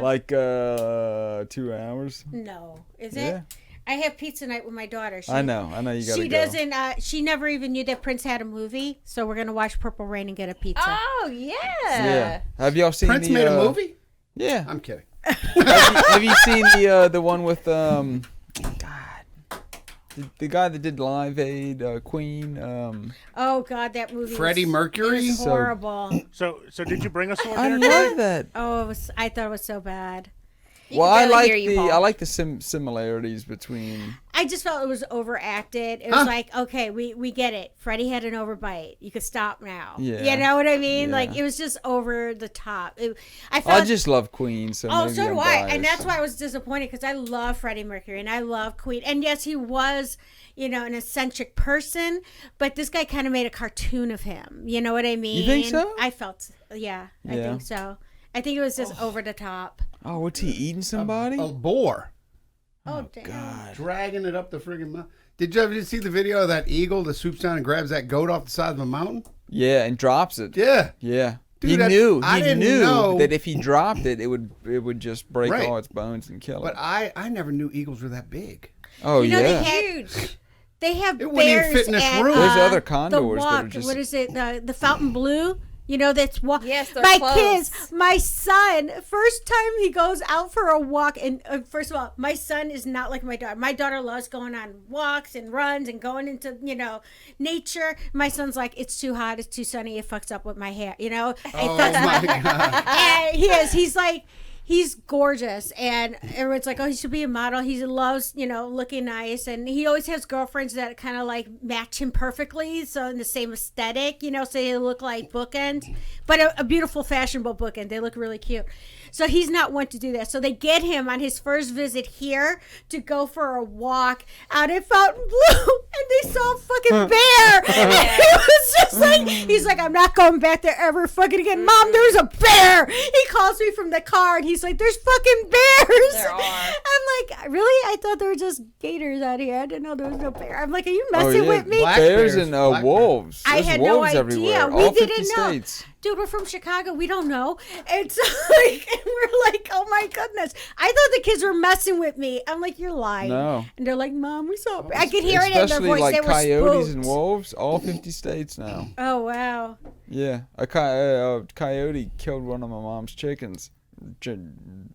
Like 2 hours. No, is Yeah. it? I have pizza night with my daughter. I know you gotta She go. doesn't. She never even knew that Prince had a movie, so we're gonna watch Purple Rain and get a pizza. Oh yeah. Yeah. Have y'all seen Prince the, made a movie? Yeah. I'm kidding. Have you seen the one with God, the guy that did Live Aid, Queen? Oh God, that movie. Freddie was, Mercury? It was So- horrible. So did you bring us one I there love today? that. Oh, I thought it was so bad. You Well, can I barely like hear you, Paul. I like the similarities between. I just felt it was overacted. It was like, okay, we get it. Freddie had an overbite. You could stop now. Yeah. You know what I mean? Yeah. Like it was just over the top. I I felt. just love Queen, so Oh, maybe so I'm do I, and biased. that's why I was disappointed because I love Freddie Mercury and I love Queen, and yes, he was, an eccentric person, but this guy kind of made a cartoon of him. You know what I mean? You think so? I felt, yeah, I Yeah. think so. I think it was just over the top. Oh, what's he eating somebody? A boar Oh, damn. God. dragging it up the friggin' mountain. Did you ever see the video of that eagle that swoops down and grabs that goat off the side of a mountain? Yeah, and drops it. Yeah. Yeah. Dude, He that's- knew. I He didn't knew know. that if he dropped it, it would just break Right. all its bones and kill But it. I never knew eagles were that big. Oh You know, yeah. Huge. They have It wouldn't even bears fit in this at, room. There's other the condors that walk. are just. What is it? The Fountain Blue. That's Yes, they're my close. kids. My son, first time he goes out for a walk, and first of all, my son is not like my daughter. My daughter loves going on walks and runs and going into nature. My son's like, it's too hot, it's too sunny, it fucks up with my hair. Oh my god! And he is. He's like. He's gorgeous, and everyone's like, "Oh, he should be a model." He loves, looking nice, and he always has girlfriends that kind of like match him perfectly, so in the same aesthetic, so they look like bookends, but a beautiful, fashionable bookend. They look really cute. So he's not one to do that. So they get him on his first visit here to go for a walk out at Fountain Blue, and they saw a fucking bear. And it was just like, he's like, "I'm not going back there ever fucking again. Mom, there's a bear." He calls me from the car, and he's like, "There's fucking bears." There are. I'm like, "Really? I thought there were just gators out here. I didn't know there was no bear." I'm like, "Are you Oh, messing yeah. with me?" Black Bears bears, and black wolves. I There's had no wolves idea. everywhere. We All didn't 50 know. states. Dude, we're from Chicago. We don't know. It's like, and we're like, "Oh my goodness!" I thought the kids were messing with me. I'm like, "You're lying." No. And they're like, "Mom, we saw." I could hear it in their Especially voice. like They were coyotes spooked. and wolves. All 50 states now. Oh wow! Yeah, a coyote killed one of my mom's chickens.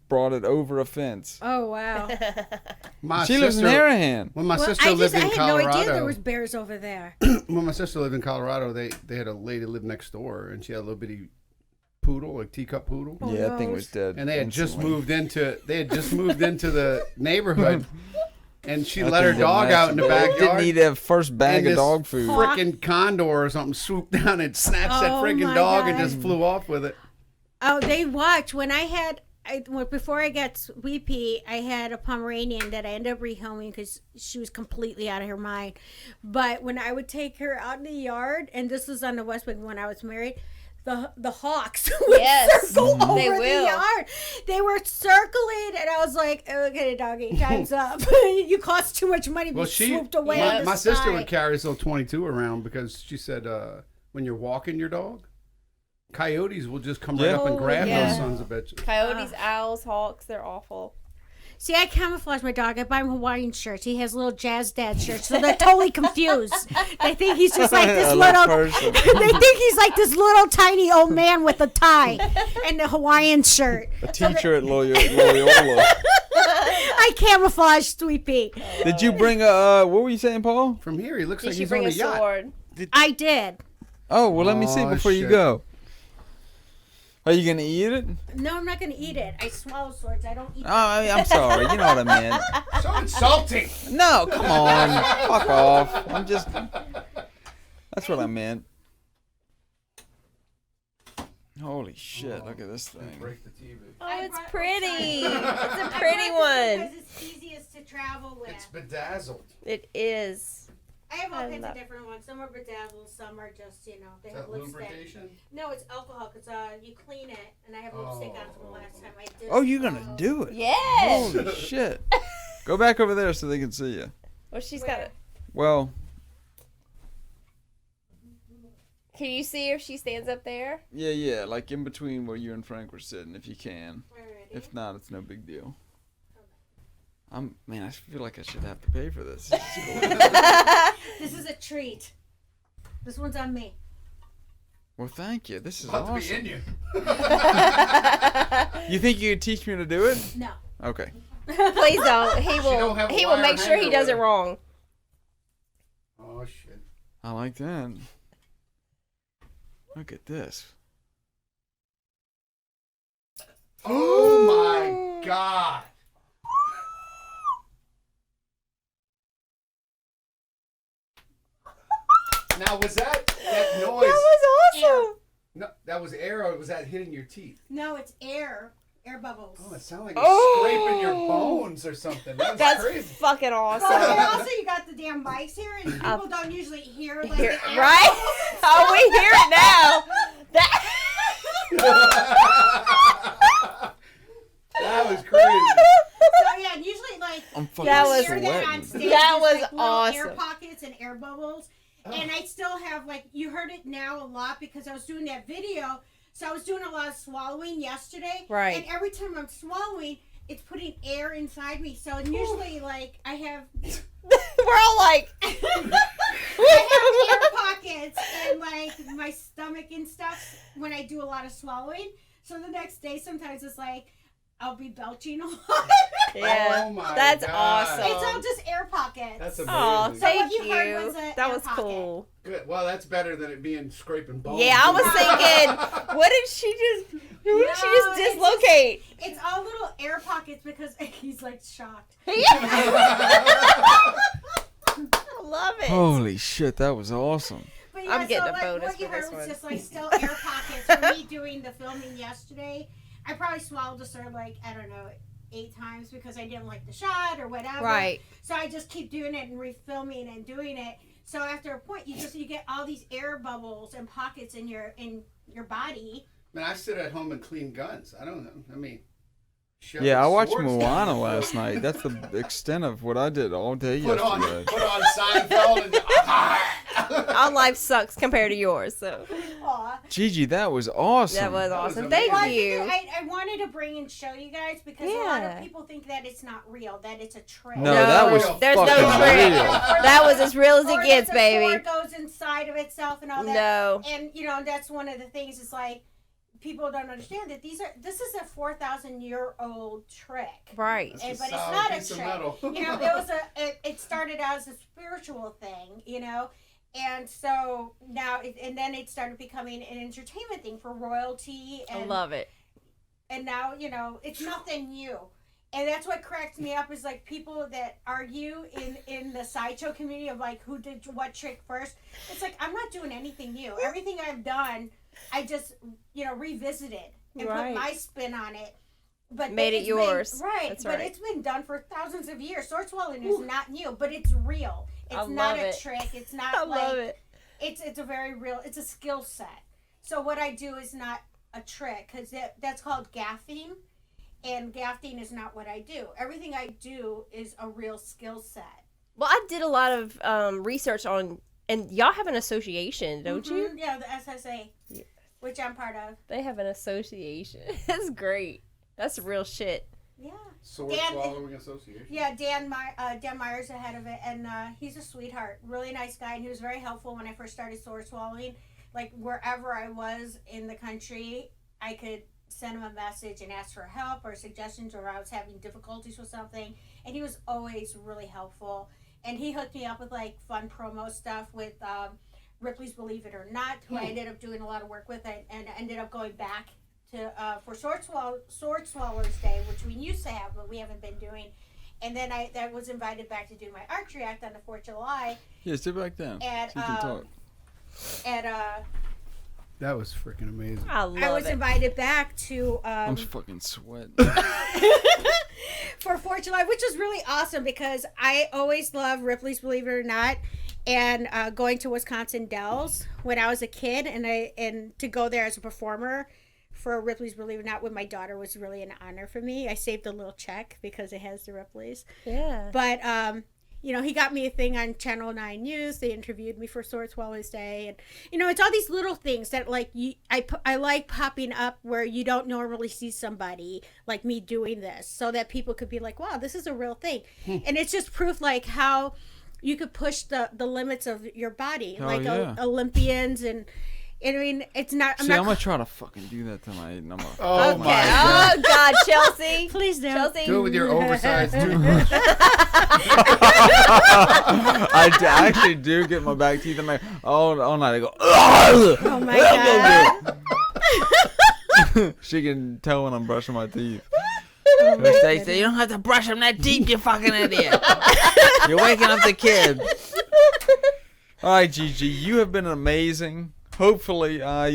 Brought it over a fence. Oh wow! She lives in Harahan. When my Well, sister I lived in had no idea there Colorado, was bears over there. when my sister lived in Colorado, they had a lady live next door, and she had a little bitty poodle, like teacup poodle, Oh, Yeah, that thing no. was dead. and they had just instantly. moved into the neighborhood, and she That let her thing dog got out in the nasty. Didn't backyard. need that first bag and of this dog food. Frickin' condor or something swooped down and snatched that Oh frickin' my dog and God. just flew off with it. Oh, they watch. When before I got Weepy, I had a Pomeranian that I ended up rehoming because she was completely out of her mind. But when I would take her out in the yard, and this was on the West Wing when I was married, the hawks would Yes, circle they over the will. yard. They were circling, and I was like, okay, doggy, time's up. You cost too much money to be swooped away on the my sister side. would carry this little 22 around because she said when you're walking your dog, coyotes will just come right up and grab those sons of bitches. Coyotes, owls, hawks, they're awful. See, I camouflage my dog. I buy him Hawaiian shirts. He has little jazz dad shirts, so they're totally confused. They think he's just like this little. They think he's like this little tiny old man with a tie and the Hawaiian shirt. A teacher at Loyola. I camouflage Sweet Pea. Did you bring a? What were you saying, Paul? From here, he looks Did like she he's bring on a a yacht. sword? I did. Oh well, let me see before you shit. go. Are you gonna eat it? No, I'm not going to eat it. I swallow swords. I don't eat Oh, I'm sorry. You know what I meant. So insulting. No, come on. Fuck off. I'm just. That's what I meant. Holy shit! Look at this thing. Break the TV. Oh, it's pretty. It's a pretty one. Because it's easiest to travel with. It's bedazzled. It is. I have all kinds love- of different ones. Some are bedazzled, some are just, they Is have that lipstick. lubrication? No, it's alcohol because you clean it, and I have lipstick on from the last time I did. Oh, you're gonna do it? Yes. Holy shit! Go back over there so they can see you. Well, she's got it. Well, Can you see her if she stands up there? yeah, like in between where you and Frank were sitting, if you can. Alrighty. If not, it's no big deal. Man, I feel like I should have to pay for this. This is cool. This is a treat. This one's on me. Well, thank you. This is About to be awesome. in you. You think you could teach me to do it? No. Okay. Please don't. He will. don't have a He will wire make sure he hanger does with it her. wrong. Oh shit. I like that. Look at this. Oh my god. Now was that noise? That was awesome. No, that was air, or was that hitting your teeth? No, it's air. Air bubbles. Oh, it sounded like you're scraping your bones or something. That was That's crazy. fucking awesome. Well, and also you got the damn mics here, and people don't usually hear like the air Right? Oh, we hear it now. That was crazy. So yeah, and usually like I'm fucking That was- hear that on sweating. stage. That is, was like, little awesome. Air pockets and air bubbles, and I still have like you heard it now a lot because I was doing that video. So I was doing a lot of swallowing yesterday, Right. And every time I'm swallowing, it's putting air inside me. So usually, like I have, We're all like, I have air pockets in like my stomach and stuff when I do a lot of swallowing. So the next day, sometimes it's like I'll be belching a lot. yeah, Oh my that's God. awesome. It's all just air pockets. That's Oh, amazing. So what thank you heard you. was a That air was pocket. cool. Good. Well, that's better than it being scraping bones. Yeah, I was thinking, what did she just? Who did she No, just it's dislocate? It's all little air pockets because he's like shocked. I love it. Holy shit, that was awesome. But I'm yeah, getting so a like bonus what you for heard this was one. just like still air pockets for me doing the filming yesterday. I probably swallowed a sword like I don't know 8 times because I didn't like the shot or whatever. Right. So I just keep doing it and refilming and doing it. So after a point, you get all these air bubbles and pockets in your body. Man, I sit at home and clean guns. I don't know. I mean, Yeah, I watched swords- Moana last night. That's the extent of what I did all day Put on yesterday. Seinfeld and Our life sucks compared to yours, so Aw. Gigi, that was awesome. that was That was awesome. amazing. Thank Well, I, you. figured I wanted to bring and show you guys because a lot Yeah. of people think that it's not real, that it's a trick. No, that was there's no fucking trick. real. That was as real as Or it gets, that the baby. sword goes inside of itself and all that. No. And that's one of the things. Is like people don't understand that this is a 4,000-year-old trick. Right. That's And, a but it's solid not a piece of trick. metal. It started out as a spiritual thing, and so now and then it started becoming an entertainment thing for royalty. And, I love it. And now it's nothing new. And that's what cracks me up is like people that argue in the sideshow community of like who did what trick first. It's like I'm not doing anything new. Everything I've done, I just revisited and Right. put my spin on it. But Made it it's yours. been, right? That's but right. it's been done for thousands of years. Sword swallowing is not new, but it's real. It's I not love a it. trick. It's not I like love it. it's a very real. It's a skill set. So what I do is not a trick because that's called gaffing. And gafting is not what I do. Everything I do is a real skill set. Well, I did a lot of research on, and y'all have an association, don't you? Yeah, the SSA, which I'm part of. They have an association. That's great. That's real shit. Yeah. Sword Swallowing Association. Yeah, Dan Meyer's the head of it, and he's a sweetheart, really nice guy, and he was very helpful when I first started sword swallowing. Like, wherever I was in the country, I could send him a message and ask for help or suggestions, or I was having difficulties with something, and he was always really helpful. And he hooked me up with like fun promo stuff with Ripley's Believe It or Not, who I ended up doing a lot of work with, and ended up going back to for Sword Swallowers Day, which we used to have, but we haven't been doing. And then I was invited back to do my archery act on the 4th of July. Yeah, sit back down. And so you can talk. That was freaking amazing. I was invited back to I'm fucking sweating. for 4th of July, which was really awesome because I always loved Ripley's Believe It or Not, and going to Wisconsin Dells when I was a kid, and to go there as a performer for Ripley's Believe It or Not with my daughter was really an honor for me. I saved a little check because it has the Ripleys. Yeah. But he got me a thing on Channel 9 News. They interviewed me for Sword Swallowers Day. And, it's all these little things that, like, I like popping up where you don't normally see somebody like me doing this, so that people could be like, wow, this is a real thing. And it's just proof, like, how you could push the limits of your body. Olympians and... I mean, it's not... I'm going to try to fucking do that tonight. And Oh, my God. Oh, God, Chelsea. Please don't. Chelsea. Do it with your oversized toothbrush. I actually do get my back teeth in my... all night. I go... Oh, my God. She can tell when I'm brushing my teeth. They say you don't have to brush them that deep, you fucking idiot. You're waking up the kid. All right, Gigi, you have been amazing. Hopefully, I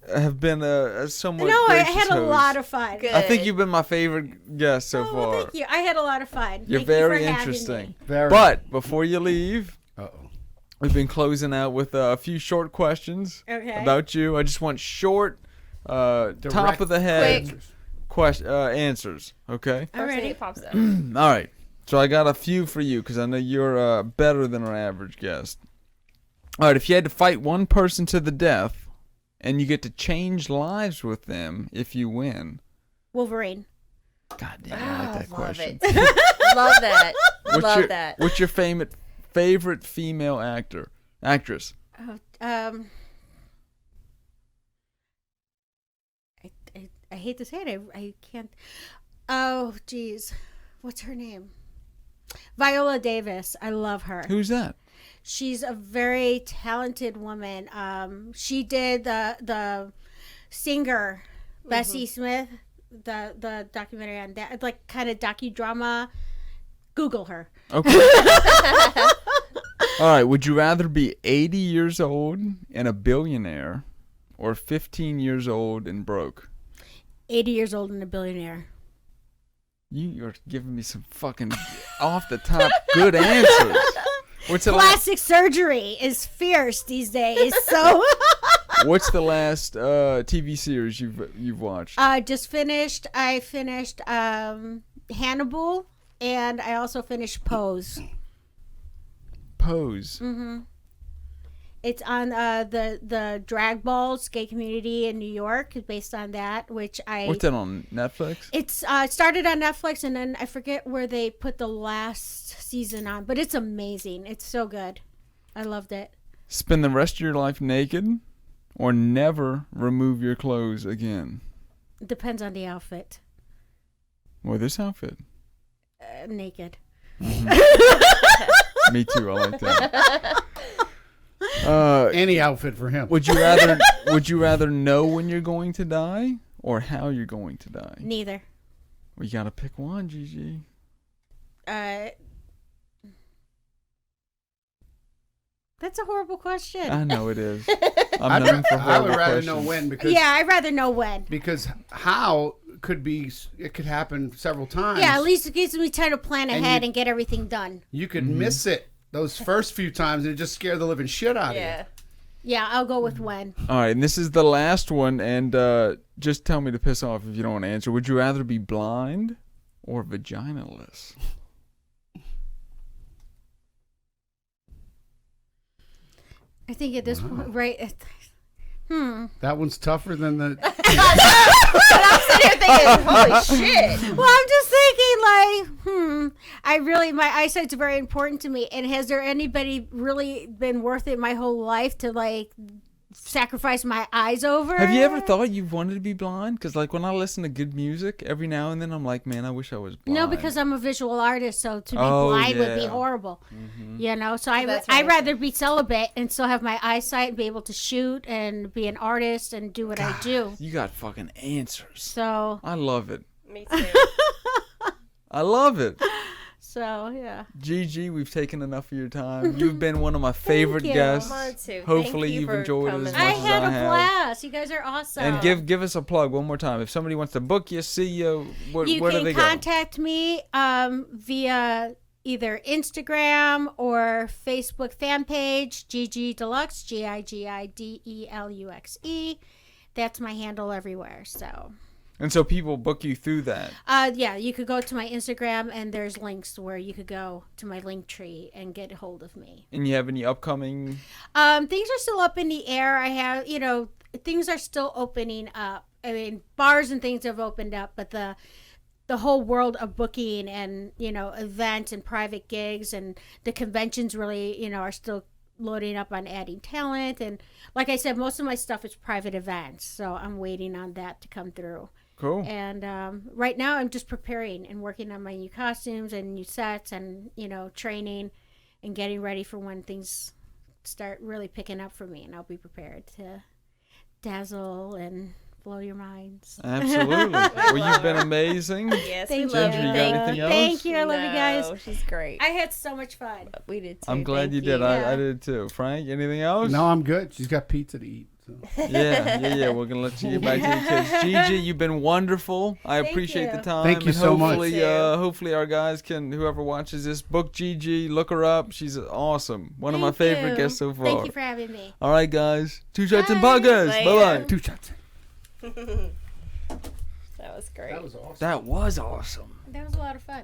have been a somewhat I gracious had a host. lot of fun. Good. I think you've been my favorite guest so far. Well, thank you. I had a lot of fun. You're Thank very you for having interesting. me. Very. But before you leave, Uh-oh. we've been closing out with a few short questions Okay. about you. I just want short, top Direct of the head Quick. answers. Okay. I'm First thing ready. that pops up. All right. So I got a few for you because I know you're better than our average guest. All right. If you had to fight one person to the death, and you get to change lives with them if you win. Wolverine. God damn, I like that Love question. it. Love that. Love that. What's your favorite female actress? I hate to say it. I can't. Oh, geez. What's her name? Viola Davis. I love her. Who's that? She's a very talented woman. She did the singer Bessie Smith, the documentary on that, like kind of docudrama. Google her. Okay. All right. Would you rather be 80 years old and a billionaire, or 15 years old and broke? 80 years old and a billionaire. You're giving me some fucking off the top good answers. What's the Plastic surgery is fierce these days. So What's the last TV series you've watched? just finished. I finished Hannibal, and I also finished Pose. Pose. Mm-hmm. It's on the drag balls gay community in New York. It's based on that, which What's that on Netflix? It's started on Netflix, and then I forget where they put the last season on, but it's amazing. It's so good. I loved it. Spend the rest of your life naked, or never remove your clothes again? It depends on the outfit. Well, this outfit. Naked. Me too. I like that. Any outfit for him. Would you rather know when you're going to die or how you're going to die? Neither. We gotta pick one, Gigi. That's a horrible question. I know it is. I'm known for I horrible would rather questions. know when because Yeah, I'd rather know when. because how it could happen several times. Yeah, at least it gives me time to plan And ahead you- and get everything done. You could miss it those first few times and it just scare the living shit out of Yeah. you. Yeah, I'll go with when. All right, and this is the last one, and just tell me to piss off if you don't want to answer. Would you rather be blind or vaginaless? I think at this point, right? That one's tougher than the. I'm sitting here thinking, holy shit. Well, I'm just thinking, like, my eyesight's very important to me. And has there anybody really been worth it my whole life to, like, sacrifice my eyes over? Have you ever thought you wanted to be blind? Because, like, when I listen to good music, every now and then I'm like, man, I wish I was blind. No, because I'm a visual artist, so to be blind would be horrible. You know, so I'd rather be celibate and still have my eyesight and be able to shoot and be an artist and do what I do. You got fucking answers. So I love it. Me too. I love it. So, yeah. Gigi, we've taken enough of your time. You've been one of my favorite you. guests. Mine too. Hopefully Thank you you've for enjoyed it as coming. much I as had I a have. blast. You guys are awesome. And give us a plug one more time. If somebody wants to book you, see you, where You do they can go? contact me via either Instagram or Facebook fan page, Gigi DeLuxe, GIGIDELUXE. That's my handle everywhere. So, And so people book you through that. yeah, you could go to my Instagram and there's links where you could go to my link tree and get a hold of me. And you have any upcoming? Things are still up in the air. I have, things are still opening up. I mean, bars and things have opened up, but the whole world of booking and, events and private gigs and the conventions really, are still loading up on adding talent. And like I said, most of my stuff is private events. So I'm waiting on that to come through. Cool. And right now I'm just preparing and working on my new costumes and new sets and, training and getting ready for when things start really picking up for me. And I'll be prepared to dazzle and blow your minds. Absolutely. Well, you've been amazing. Yes, Thank we love you. you. You got anything else? Thank you. I love you guys. No, she's great. I had so much fun. We did too. I'm glad you Thank did. I did too. Frank, anything else? No, I'm good. She's got pizza to eat. So. Yeah. We're gonna let you get back to your kids. Gigi, you've been wonderful. I Thank appreciate you. the time. Thank you and so much. hopefully, Thank you. hopefully our guys can, whoever watches this, book Gigi, look her up. She's awesome. One of my Thank favorite you. guests so far. Thank you for having me. All right, guys. 2 shots and Bye. podcast. Bye bye. 2 shots. That was great. That was awesome. That was awesome. That was a lot of fun.